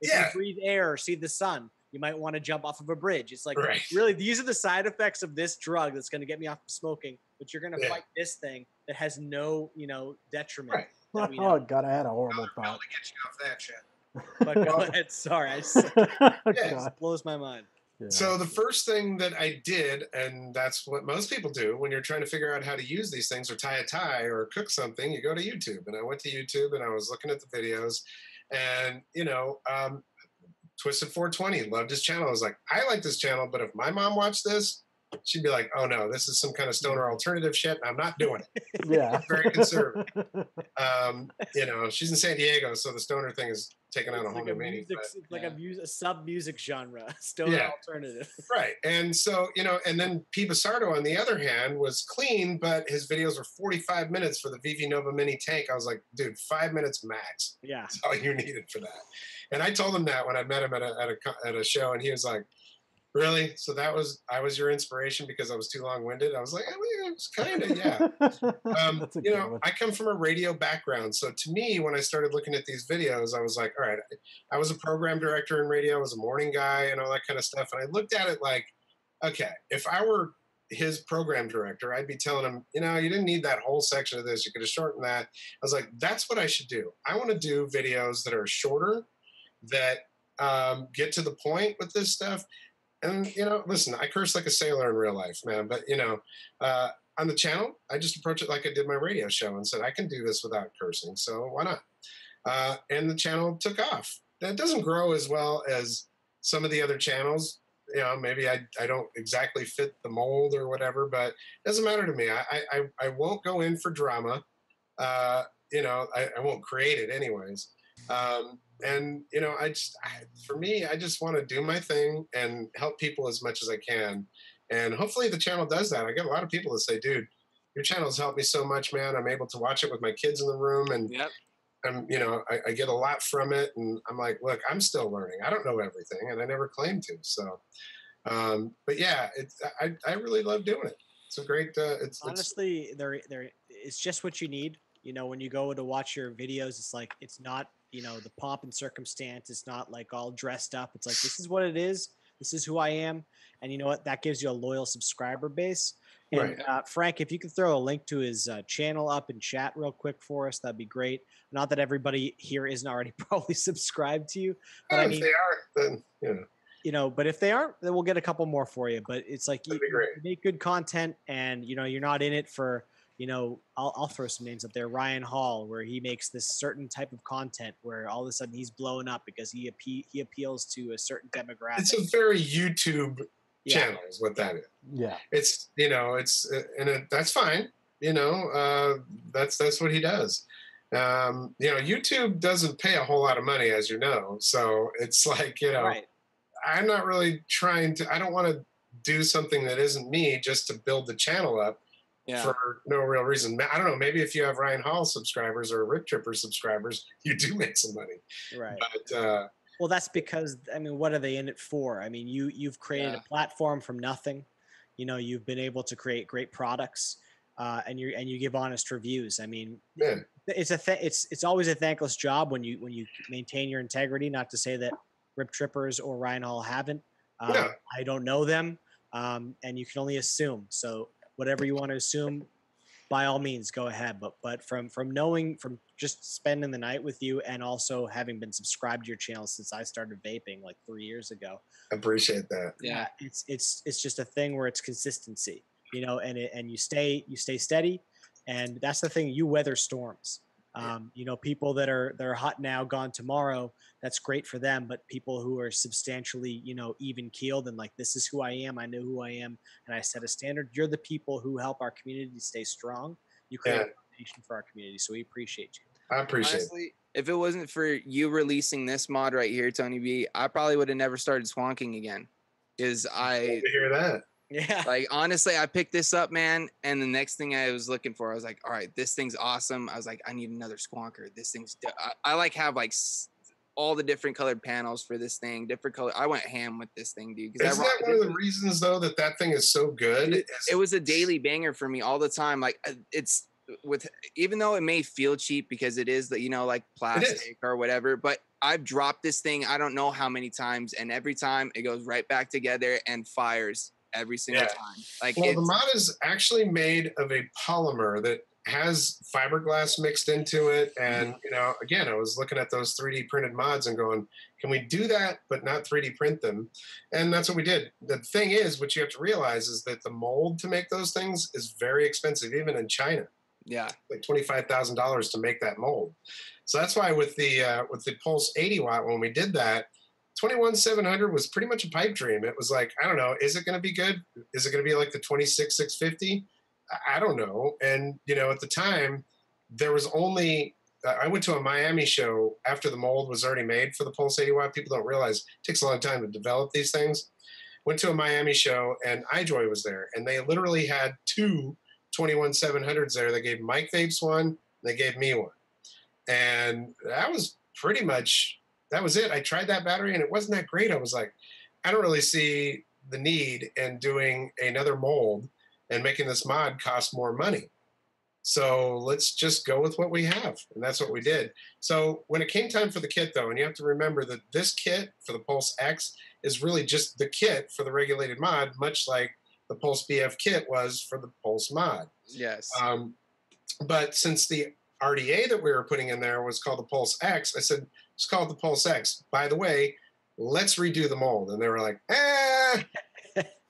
If you breathe air or see the sun, you might want to jump off of a bridge. It's like really these are the side effects of this drug that's going to get me off of smoking. But you're going to fight this thing that has no, you know, detriment. Right. Oh God, I had a horrible thought. I'll get you off that shit. But go ahead. Sorry, I just blows my mind. Yeah. So the first thing that I did, and that's what most people do when you're trying to figure out how to use these things or tie a tie or cook something, you go to YouTube. And I went to YouTube and I was looking at the videos and, you know, Twisted 420, loved his channel. I was like, I like this channel, but if my mom watched this, she'd be like, oh no, this is some kind of stoner alternative shit. And I'm not doing it. Yeah. Very conservative. You know, she's in San Diego, so the stoner thing is taking on a whole new meaning. It's like a sub music genre, stoner alternative. Right. And so, you know, and then P. Basardo, on the other hand, was clean, but his videos were 45 minutes for the VV Nova Mini tank. I was like, dude, 5 minutes max. Yeah. That's all you needed for that. And I told him that when I met him at a show, and he was like, really? So I was your inspiration because I was too long-winded? I was like, I mean, it's kind of, yeah. You know, I come from a radio background. So to me, when I started looking at these videos, I was like, all right, I was a program director in radio. I was a morning guy and all that kind of stuff. And I looked at it like, okay, if I were his program director, I'd be telling him, you know, you didn't need that whole section of this. You could have shortened that. I was like, that's what I should do. I want to do videos that are shorter, that get to the point with this stuff. And, you know, listen, I curse like a sailor in real life, man. But, you know, on the channel, I just approach it like I did my radio show and said, I can do this without cursing. So why not? And the channel took off. That doesn't grow as well as some of the other channels. You know, maybe I don't exactly fit the mold or whatever, but it doesn't matter to me. I won't go in for drama. You know, I won't create it anyways. And, you know, for me, I just want to do my thing and help people as much as I can. And hopefully the channel does that. I get a lot of people that say, dude, your channel's helped me so much, man. I'm able to watch it with my kids in the room. And, you know, I get a lot from it. And I'm like, look, I'm still learning. I don't know everything. And I never claimed to. So, but yeah, I really love doing it. It's a great, honestly, it's just what you need. You know, when you go to watch your videos, it's like, it's not, you know, the pomp and circumstance. It's not like all dressed up. It's like, this is what it is. This is who I am. And you know what? That gives you a loyal subscriber base. And Frank, if you could throw a link to his channel up in chat real quick for us, that'd be great. Not that everybody here isn't already probably subscribed to you. But I mean, if they are, then, you know. You know, but if they aren't, then we'll get a couple more for you. But it's like you make good content and, you know, you're not in it for, you know, I'll throw some names up there. Ryan Hall, where he makes this certain type of content where all of a sudden he's blowing up because he appeals to a certain demographic. It's a very YouTube channel is what that is. Yeah. It's, you know, that's fine. You know, that's what he does. You know, YouTube doesn't pay a whole lot of money, as you know. So it's like, you know, I'm not really trying to. I don't want to do something that isn't me just to build the channel up for no real reason. I don't know. Maybe if you have Ryan Hall subscribers or Rip Tripper subscribers, you do make some money. Right. But well, that's because, I mean, what are they in it for? I mean, you've created a platform from nothing. You know, you've been able to create great products, and you give honest reviews. I mean, it's always a thankless job when you maintain your integrity. Not to say that Rip Trippers or Ryan Hall haven't. I don't know them, and you can only assume. So whatever you want to assume, by all means, go ahead. But from just spending the night with you, and also having been subscribed to your channel since I started vaping like 3 years ago, I appreciate that. Yeah, it's just a thing where it's consistency, you know, and you stay steady, and that's the thing. You weather storms. You know, people that are hot now, gone tomorrow, that's great for them. But people who are substantially, you know, even keeled and like, this is who I am, I know who I am, and I set a standard. You're the people who help our community stay strong. You create a foundation for our community, so we appreciate you. I appreciate Honestly, if it wasn't for you releasing this mod right here, Tony B, I probably would have never started swanking again. Because to hear that. Yeah. Like, honestly, I picked this up, man, and the next thing I was looking for, I was like, all right, this thing's awesome. I was like, I need another Sqounka. This thing's I like have like all the different colored panels for this thing, different color. I went ham with this thing, dude. Isn't that one of the reasons though that thing is so good? It was a daily banger for me all the time. Like, it's with, even though it may feel cheap because it is, you know, like plastic or whatever, but I've dropped this thing I don't know how many times, and every time it goes right back together and fires every single time. Like, well, the mod is actually made of a polymer that has fiberglass mixed into it, and you know, again, I was looking at those 3D printed mods and going, can we do that but not 3D print them? And that's what we did. The thing is, what you have to realize is that the mold to make those things is very expensive, even in China. Yeah, like $25,000 to make that mold. So that's why with the Pulse 80 watt, when we did that, 21700 was pretty much a pipe dream. It was like, I don't know, is it going to be good? Is it going to be like the 26650? I don't know. And you know, at the time, there was only I went to a Miami show after the mold was already made for the Pulse 80 watt. People don't realize it takes a long time to develop these things. Went to a Miami show, and iJoy was there, and they literally had two 21700s there. They gave Mike Vapes one, and they gave me one. And that was pretty much, that was it. I tried that battery and it wasn't that great. I was like, I don't really see the need in doing another mold and making this mod cost more money. So let's just go with what we have. And that's what we did. So when it came time for the kit though, and you have to remember that this kit for the Pulse X is really just the kit for the regulated mod, much like the Pulse BF kit was for the Pulse mod. Yes. But since the RDA that we were putting in there was called the Pulse X, I said, it's called the Pulse X. By the way, let's redo the mold. And they were like,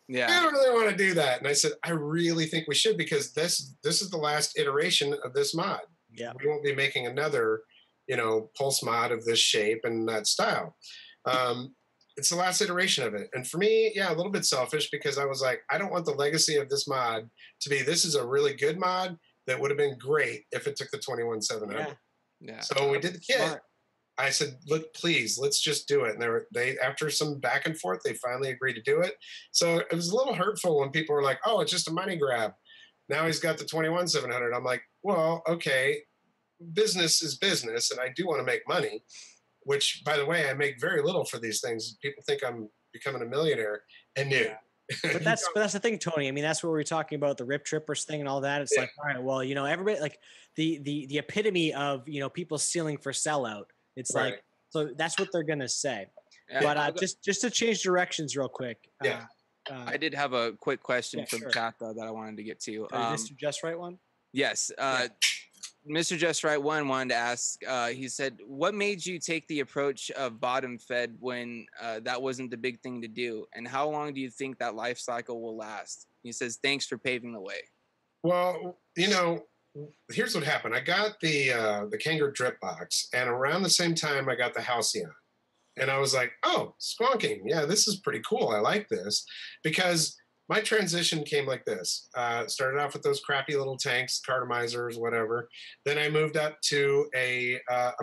yeah, I don't really want to do that. And I said, I really think we should, because this is the last iteration of this mod. Yeah. We won't be making another, you know, Pulse mod of this shape and that style. It's the last iteration of it. And for me, yeah, a little bit selfish, because I was like, I don't want the legacy of this mod to be, this is a really good mod that would have been great if it took the 21700. Yeah. So when we did the kit, I said, look, please, let's just do it. And they after some back and forth, they finally agreed to do it. So it was a little hurtful when people were like, oh, it's just a money grab. Now he's got the 21700. I'm like, well, okay, business is business, and I do want to make money, which, by the way, I make very little for these things. People think I'm becoming a millionaire, and no. But that's the thing, Tony. I mean, that's what we were talking about, the Rip Trippers thing and all that. It's like, all right, well, you know, everybody, like the epitome of, you know, people stealing for sellout. It's like, so that's what they're gonna say. Yeah. But just to change directions real quick. I did have a quick question from chat though that I wanted to get to. Mr. Just Right one. Yes. Mr. Just Right one wanted to ask. He said, "What made you take the approach of bottom fed when that wasn't the big thing to do, and how long do you think that life cycle will last?" He says, "Thanks for paving the way." Well, you know, here's what happened. I got the Kangaroo drip box, and around the same time, I got the Halcyon, and I was like, "Oh, squonking, yeah, this is pretty cool. I like this," because my transition came like this. Started off with those crappy little tanks, cartomizers, whatever. Then I moved up to a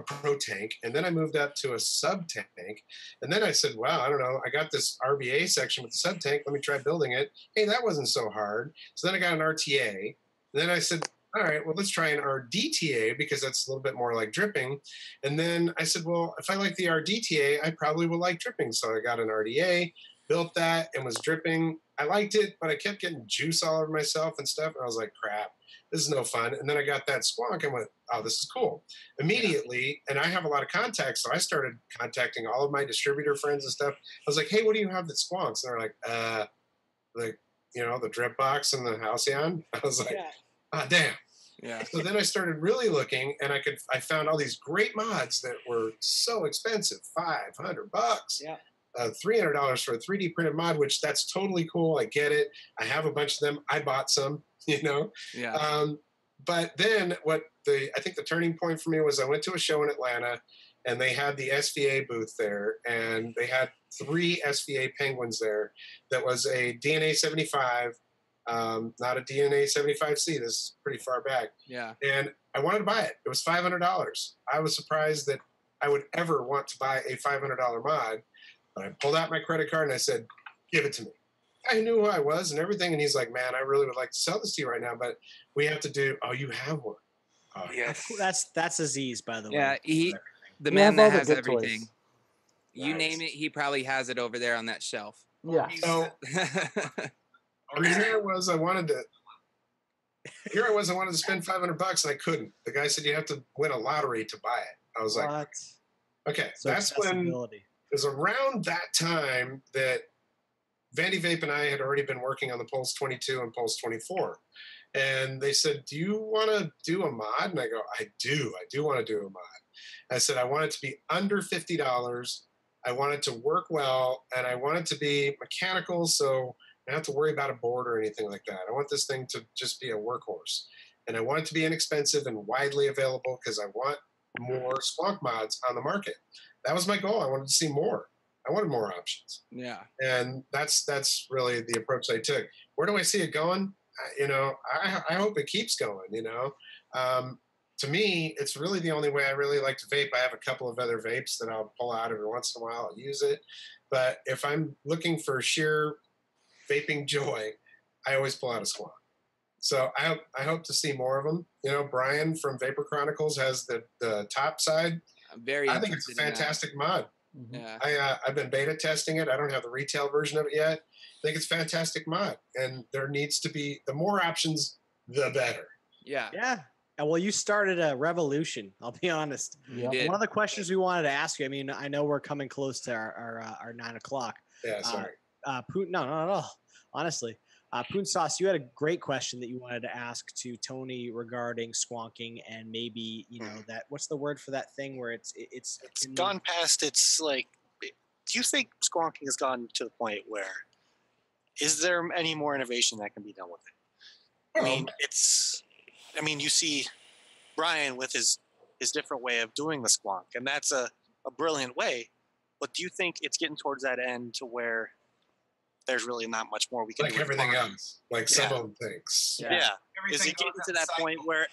pro tank, and then I moved up to a sub tank. And then I said, "Wow, I don't know. I got this RBA section with the sub tank. Let me try building it. Hey, that wasn't so hard." So then I got an RTA. And then I said, "All right, well, let's try an RDTA because that's a little bit more like dripping." And then I said, "Well, if I like the RDTA, I probably will like dripping." So I got an RDA, built that, and was dripping. I liked it, but I kept getting juice all over myself and stuff. And I was like, crap, this is no fun. And then I got that Sqounka and went, oh, this is cool. Immediately, and I have a lot of contacts, so I started contacting all of my distributor friends and stuff. I was like, hey, what do you have that squonks? And they're like, the drip box and the Halcyon. I was like, damn. Yeah. So then I started really looking, and I found all these great mods that were so expensive, $500. Yeah. $300 for a 3D printed mod, which that's totally cool. I get it. I have a bunch of them. I bought some, Yeah. But then I think the turning point for me was I went to a show in Atlanta, and they had the SVA booth there, and they had 3 SVA penguins there. That was a DNA 75, not a DNA 75C. This is pretty far back. Yeah. And I wanted to buy it. It was $500. I was surprised that I would ever want to buy a $500 mod. But I pulled out my credit card and I said, give it to me. I knew who I was and everything. And he's like, man, I really would like to sell this to you right now, but we have to do, oh, you have one. Yes. That's Aziz, by the way. Yeah, the He man has all that the has good everything. toys. You name it, he probably has it over there on that shelf. Yeah. So here I was, I wanted to spend $500 and I couldn't. The guy said you have to win a lottery to buy it. I was like, okay, So that's when it was around that time that Vandy Vape and I had already been working on the Pulse 22 and Pulse 24. And they said, do you want to do a mod? And I go, I do want to do a mod. I said, I want it to be under $50. I want it to work well, and I want it to be mechanical, so I don't have to worry about a board or anything like that. I want this thing to just be a workhorse. And I want it to be inexpensive and widely available because I want more Sqounka mods on the market. That was my goal. I wanted to see more. I wanted more options. Yeah. And that's really the approach I took. Where do I see it going? I hope it keeps going, To me, it's really the only way I really like to vape. I have a couple of other vapes that I'll pull out every once in a while. I'll use it. But if I'm looking for sheer vaping joy, I always pull out a Sqounka. So I hope to see more of them. Brian from Vapor Chronicles has the top side. I think it's a fantastic mod. Yeah. I've been beta testing it. I don't have the retail version of it yet. I think it's a fantastic mod, and there needs to be the more options, the better. Yeah. Yeah. Well, you started a revolution. I'll be honest. Yeah. One of the questions we wanted to ask you. I mean, I know we're coming close to our 9 o'clock. Yeah. Sorry. No, not at all. Honestly, PoonSauce, you had a great question that you wanted to ask to Tony regarding squonking and maybe that. What's the word for that thing where it's gone past its like. Do you think squonking has gone to the point where is there any more innovation that can be done with it? I mean, you see Brian with his different way of doing the squonk, and that's a brilliant way. But do you think it's getting towards that end to where there's really not much more we can do? Like everything else, like some of them things. Yeah. Is it getting to that point where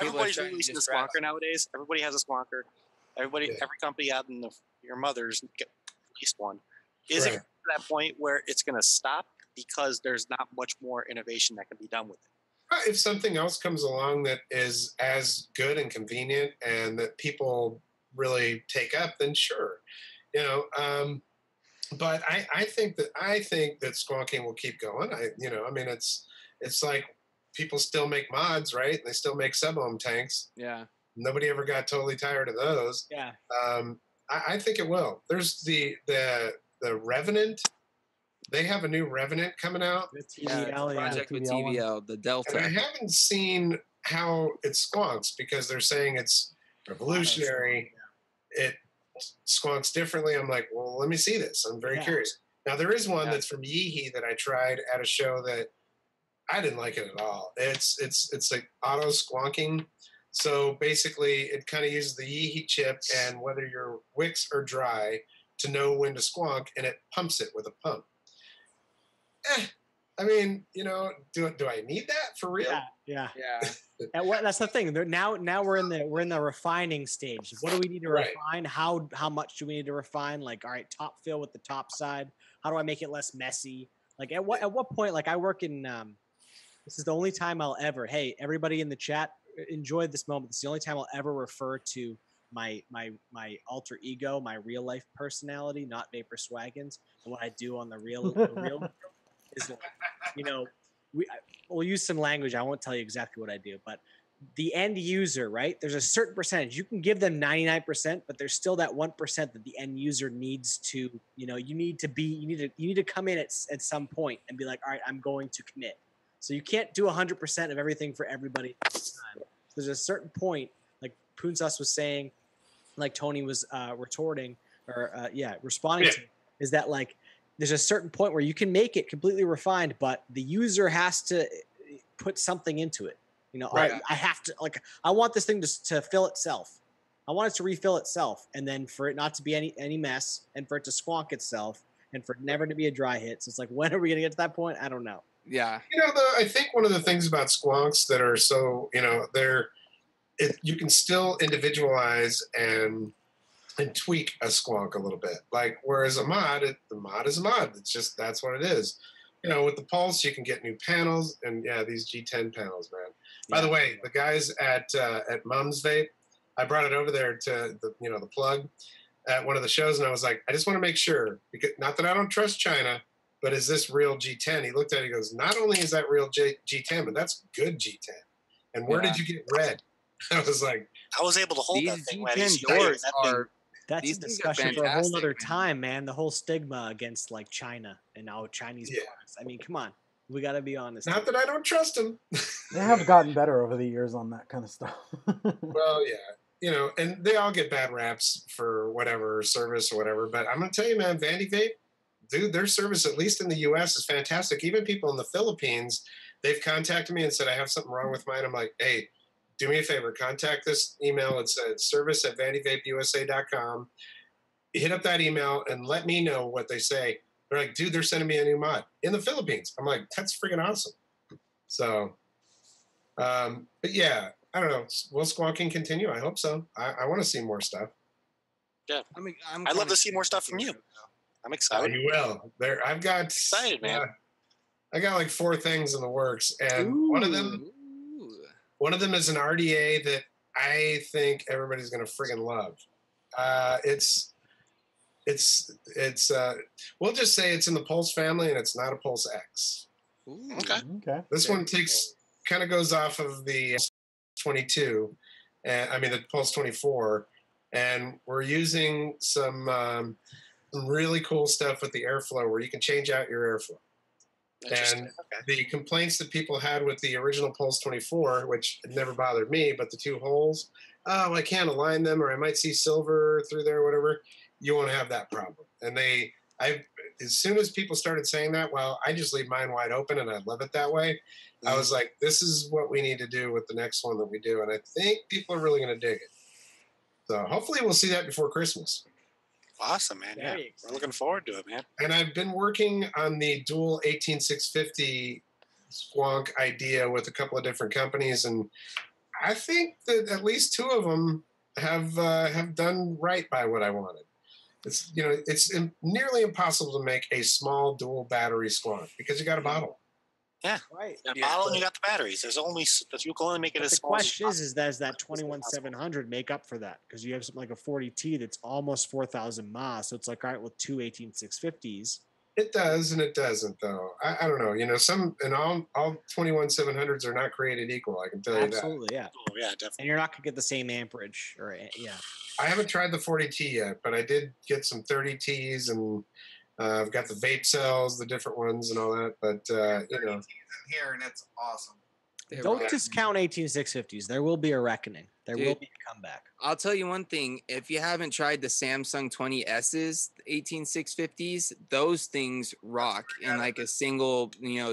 everybody's releasing a squonker nowadays? Everybody has a squonker. Every company out in your mother's get at least one. Is it to that point where it's going to stop because there's not much more innovation that can be done with it? If something else comes along that is as good and convenient and that people really take up, then sure, But I think that squonking will keep going. It's like people still make mods, right? And they still make sub-ohm tanks. Yeah. Nobody ever got totally tired of those. Yeah. I think it will. There's the Revenant. They have a new Revenant coming out. The TVL, project with TVL, the Delta. And I haven't seen how it squonks because they're saying it's revolutionary. It squonks differently. I'm like, well, let me see this. I'm very curious. Now, there is one that's from Yeehee that I tried at a show that I didn't like it at all. It's like auto squonking. So basically, it kind of uses the Yeehee chip and whether your wicks are dry to know when to squonk, and it pumps it with a pump. I mean, you know, do I need that for real? Yeah. Yeah. And that's the thing. Now we're in the refining stage. What do we need to refine? How much do we need to refine? Like, all right, top fill with the top side. How do I make it less messy? Like, at what point? Like, I work in. This is the only time I'll ever. Hey, everybody in the chat, enjoy this moment. This is the only time I'll ever refer to my alter ego, my real life personality, not Vapor Swaggins, and what I do on the real is, you know, we'll use some language. I won't tell you exactly what I do, but the end user, right? There's a certain percentage. You can give them 99%, but there's still that 1% that the end user needs to, you know, you need to come in at some point and be like, all right, I'm going to commit. So you can't do 100% of everything for everybody at the time. There's a certain point, like PoonSauce was saying, like Tony was responding to, is that like, there's a certain point where you can make it completely refined, but the user has to put something into it. You know, Right. I have to, like, I want this thing to fill itself. I want it to refill itself, and then for it not to be any mess, and for it to squonk itself, and for it never to be a dry hit. So it's like, when are we gonna get to that point? I don't know. Yeah. You know, though, I think one of the things about squonks that are so, you know, you can still individualize and tweak a squonk a little bit. Like, whereas the mod is a mod. It's just, that's what it is. You know, with the Pulse, you can get new panels, and yeah, these G10 panels, man. By the way, the guys at Mum's Vape, I brought it over there to the plug at one of the shows, and I was like, I just want to make sure, because not that I don't trust China, but is this real G10? He looked at it, he goes, not only is that real G10, but that's good G10. And where did you get red? I was like, I was able to hold that These thing. G10 doors are. That's These a things are discussion for a whole fantastic, other man. time, man. The whole stigma against like China and now Chinese products. I mean, come on, we got to be honest. Not that I don't trust them. They have gotten better over the years on that kind of stuff. Well, yeah, you know, and they all get bad raps for whatever service or whatever. But I'm gonna tell you, man, Vandy Vape, dude, their service, at least in the U.S., is fantastic. Even people in the Philippines, they've contacted me and said I have something wrong with mine. I'm like, hey, do me a favor, contact this email. It's service@vandyvapeusa.com. Hit up that email and let me know what they say. They're like, dude, they're sending me a new mod in the Philippines. I'm like, that's freaking awesome. So, but yeah, I don't know. Will squonking continue? I hope so. I want to see more stuff. Yeah, I'd love to see more stuff from you. I'm excited. You will. I've got excited, man. I got like 4 things in the works, and one of them is an RDA that I think everybody's gonna friggin' love. We'll just say it's in the Pulse family, and it's not a Pulse X. Okay. This one kind of goes off of the 22, and the Pulse 24, and we're using some really cool stuff with the airflow where you can change out your airflow. And the complaints that people had with the original Pulse 24, which never bothered me, but the 2 holes, I can't align them, or I might see silver through there, or whatever. You won't have that problem. And as soon as people started saying that, well, I just leave mine wide open and I love it that way. I was like, this is what we need to do with the next one that we do. And I think people are really going to dig it. So hopefully we'll see that before Christmas. Awesome, man. Yeah, we're looking forward to it, man. And I've been working on the dual 18650 squonk idea with a couple of different companies, and I think that at least 2 of them have done right by what I wanted. It's nearly impossible to make a small dual battery squonk because you got a bottle. Yeah, right. A bottle and you got the batteries. You can only make it as small. The question is does that 21700 make up for that? Because you have something like a 40T that's almost 4,000 mAh, so it's like, all right, with 2 18650s. It does and it doesn't, though. I don't know. You know, all 21700s are not created equal. I can tell you that. Absolutely, yeah. Oh, yeah, definitely. And you're not gonna get the same amperage, I haven't tried the 40T yet, but I did get some 30Ts, and I've got the vape cells, the different ones, and all that. But here, and it's awesome. Don't discount 18650s. There will be a reckoning. There will be a comeback. I'll tell you one thing. If you haven't tried the Samsung 20S's, 18650s, those things rock in like a single,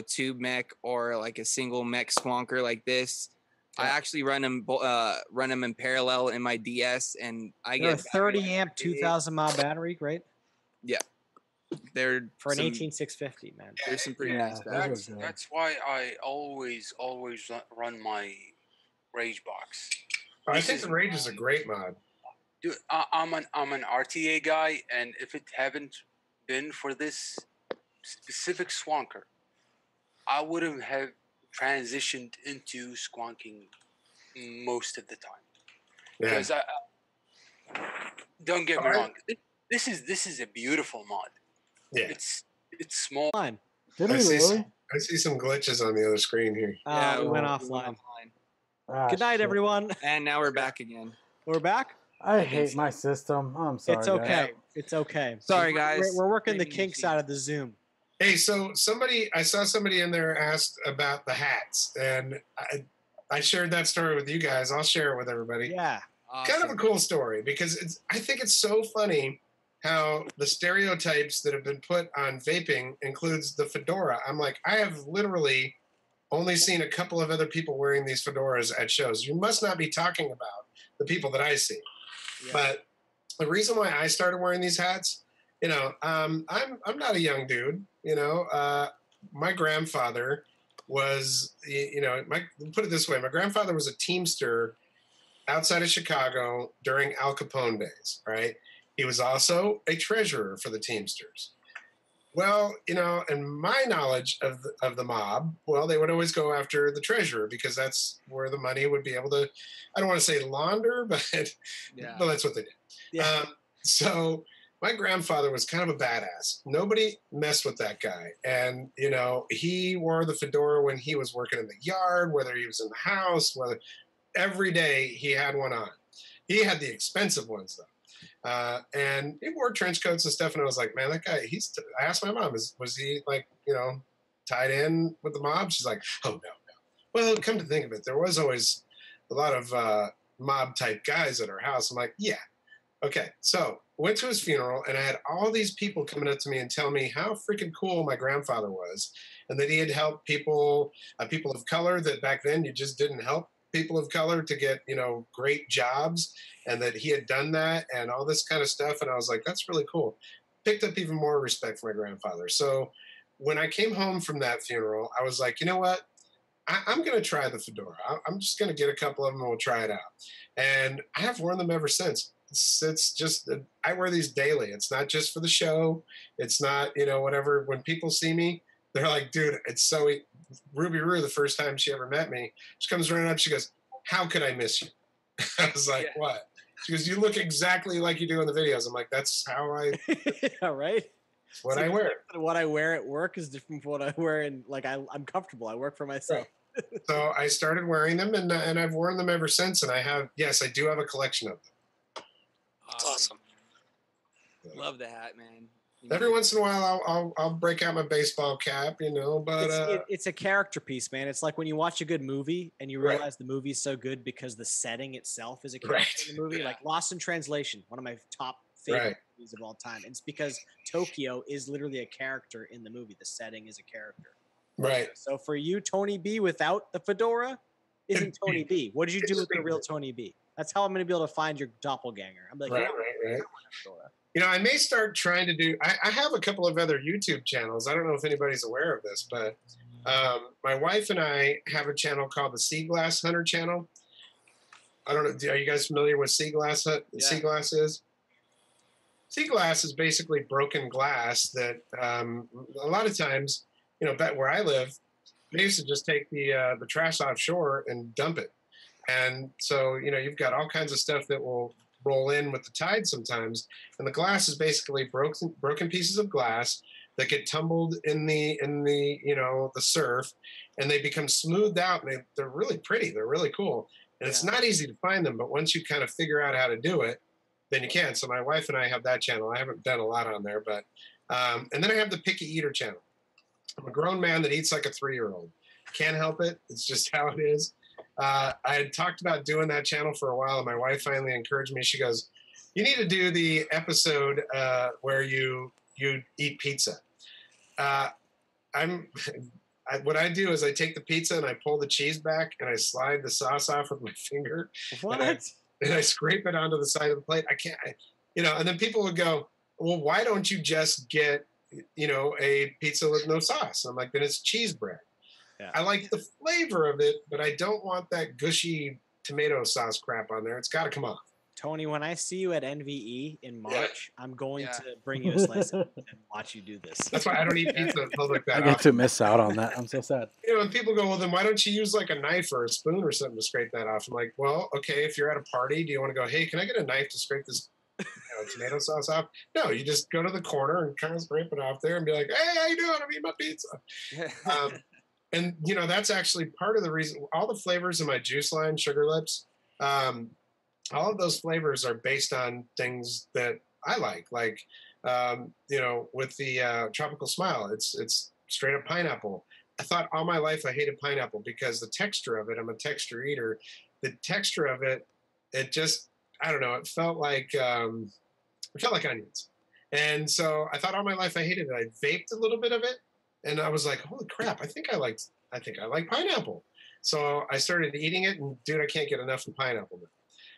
tube mech or like a single mech squonker like this. I actually run them in parallel in my DS, and I get a 30 amp 2000 mAh battery, right? Yeah. They're For an some, 18650, man. There's some pretty Yeah, nice those are bags. good. That's why I always run my Rage box. I think the Rage is a great mod. Dude, I'm an RTA guy, and if it haven't been for this specific Sqounka, I wouldn't have transitioned into squonking most of the time. Because don't get me wrong, this is a beautiful mod. Yeah, it's small. Did we really? I see some glitches on the other screen here. Yeah, we went offline. Good night, everyone. And now we're back again. We're back? I hate my system. I'm sorry. It's okay. Guys. It's okay. Sorry, guys. We're working the kinks out of the Zoom. Hey, so I saw somebody in there asked about the hats, and I shared that story with you guys. I'll share it with everybody. Yeah. Awesome. Kind of a cool story because I think it's so funny how the stereotypes that have been put on vaping includes the fedora. I'm like, I have literally only seen a couple of other people wearing these fedoras at shows. You must not be talking about the people that I see. Yeah. But the reason why I started wearing these hats, I'm not a young dude. My grandfather was, put it this way, my grandfather was a Teamster outside of Chicago during Al Capone days, right? He was also a treasurer for the Teamsters. Well, in my knowledge of the mob, well, they would always go after the treasurer because that's where the money would be able to, I don't want to say launder, but, but that's what they did. Yeah. So my grandfather was kind of a badass. Nobody messed with that guy. And, he wore the fedora when he was working in the yard, whether he was in the house, whether every day he had one on. He had the expensive ones, though. And he wore trench coats and stuff, and I was like, man, that guy, I asked my mom, was he like, tied in with the mob? She's like, oh, no. Well, come to think of it, there was always a lot of mob type guys at our house. I'm like, yeah. Okay. So went to his funeral, and I had all these people coming up to me and telling me how freaking cool my grandfather was, and that he had helped people of color that back then you just didn't help people of color to get, great jobs, and that he had done that and all this kind of stuff. And I was like, that's really cool. Picked up even more respect for my grandfather. So when I came home from that funeral, I was like, you know what? I'm going to try the fedora. I'm just going to get a couple of them and we'll try it out. And I have worn them ever since. It's just, I wear these daily. It's not just for the show. It's not, whatever. When people see me, they're like, dude, it's so, Ruby Roo, the first time she ever met me, she comes running up, she goes, how could I miss you? I was like, what? She goes, you look exactly like you do in the videos. I'm like, that's how I, yeah, right? What I wear. What I wear at work is different from what I wear, and I'm comfortable. I work for myself. Right. So I started wearing them, and I've worn them ever since. And I do have a collection of them. Awesome. Love the hat, man. Every once in a while, I'll break out my baseball cap, but it's a character piece, man. It's like when you watch a good movie and you realize the movie is so good because the setting itself is a character in the movie. Like Lost in Translation, one of my top favorite movies of all time. And it's because Tokyo is literally a character in the movie. The setting is a character. Right. So for you, Tony B, without the fedora, isn't Tony B. What did you do with the real Tony B? That's how I'm going to be able to find your doppelganger. I'm like, right. I may start trying to do. I have a couple of other YouTube channels. I don't know if anybody's aware of this, but my wife and I have a channel called the Sea Glass Hunter channel. I don't know. Are you guys familiar with Sea Glass? Sea Glass is? Sea glass is basically broken glass that a lot of times, back where I live, they used to just take the trash offshore and dump it. And so, you've got all kinds of stuff that will roll in with the tide sometimes, and the glass is basically broken pieces of glass that get tumbled in the the surf, and they become smoothed out, and they're really pretty. They're really cool, and it's not easy to find them, but once you kind of figure out how to do it, then you can. So my wife and I have that channel. I haven't done a lot on there, but and then I have the Picky Eater channel. I'm a grown man that eats like a 3-year-old. Can't help it. It's just how it is. I had talked about doing that channel for a while, and my wife finally encouraged me. She goes, you need to do the episode where you eat pizza. What I do is I take the pizza and I pull the cheese back and I slide the sauce off with my finger. What? And I scrape it onto the side of the plate. I can't, and then people would go, well, why don't you just get a pizza with no sauce. I'm like, then it's cheese bread. Yeah. I like the flavor of it, but I don't want that gushy tomato sauce crap on there. It's got to come off. Tony, when I see you at NVE in March, I'm going to bring you a slice of pizza and watch you do this. That's why I don't eat pizza in public that I get to often. miss out on that. I'm so sad. When people go, well, then why don't you use like a knife or a spoon or something to scrape that off? I'm like, well, okay, if you're at a party, do you want to go, hey, can I get a knife to scrape this tomato sauce off? No, you just go to the corner and kind of scrape it off there and be like, hey, how you doing? I'm eating my pizza. And, that's actually part of the reason. All the flavors in my juice line, Sugar Lips, all of those flavors are based on things that I like. Like, with the Tropical Smile, it's straight up pineapple. I thought all my life I hated pineapple because the texture of it, I'm a texture eater. The texture of it, it just, I don't know, it felt like onions. And so I thought all my life I hated it. I vaped a little bit of it. And I was like, holy crap, I think I like pineapple. So I started eating it, and dude, I can't get enough of pineapple now.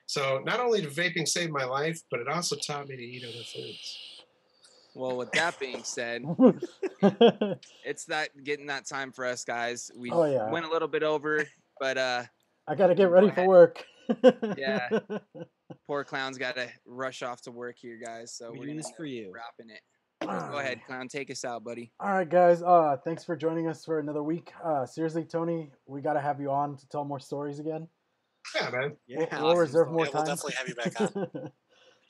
So not only did vaping save my life, but it also taught me to eat other foods. Well, with that being said, it's getting that time for us, guys. We went a little bit over, but I gotta get ready for work. Yeah, poor Clown's got to rush off to work here, guys. So we're gonna for you wrapping it. Go ahead, Clown. Take us out, buddy. All right, guys. Thanks for joining us for another week. Seriously, Tony, we got to have you on to tell more stories again. Yeah, man. We'll reserve more time. We'll definitely have you back on.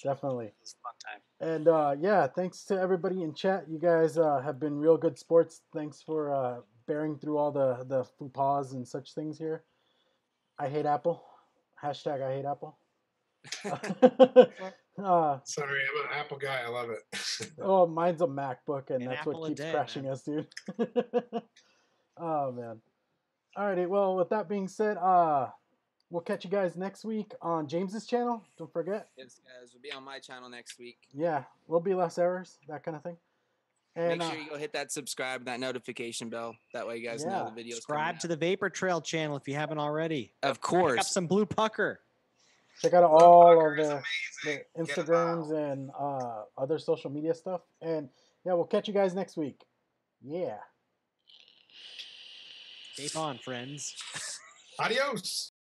Definitely. It was a fun time. And thanks to everybody in chat. You guys have been real good sports. Thanks for bearing through all the faux pas and such things here. I hate Apple. Hashtag I hate Apple. Sorry, I'm an Apple guy. I love it. Oh, mine's a MacBook, and that's Apple what keeps day, crashing man. us, dude. Oh, man. Alrighty, well, with that being said, we'll catch you guys next week on James's channel. Don't forget. Yes, guys. We'll be on my channel next week. Yeah, will be less errors, that kind of thing. And make sure you go hit that subscribe, that notification bell. That way you guys know the videos. Subscribe to the Vapor Trail channel if you haven't already. Of course. Pick up some blue pucker. Check out all of the Instagrams and other social media stuff. And yeah, we'll catch you guys next week. Yeah. Vape on, friends. Adios.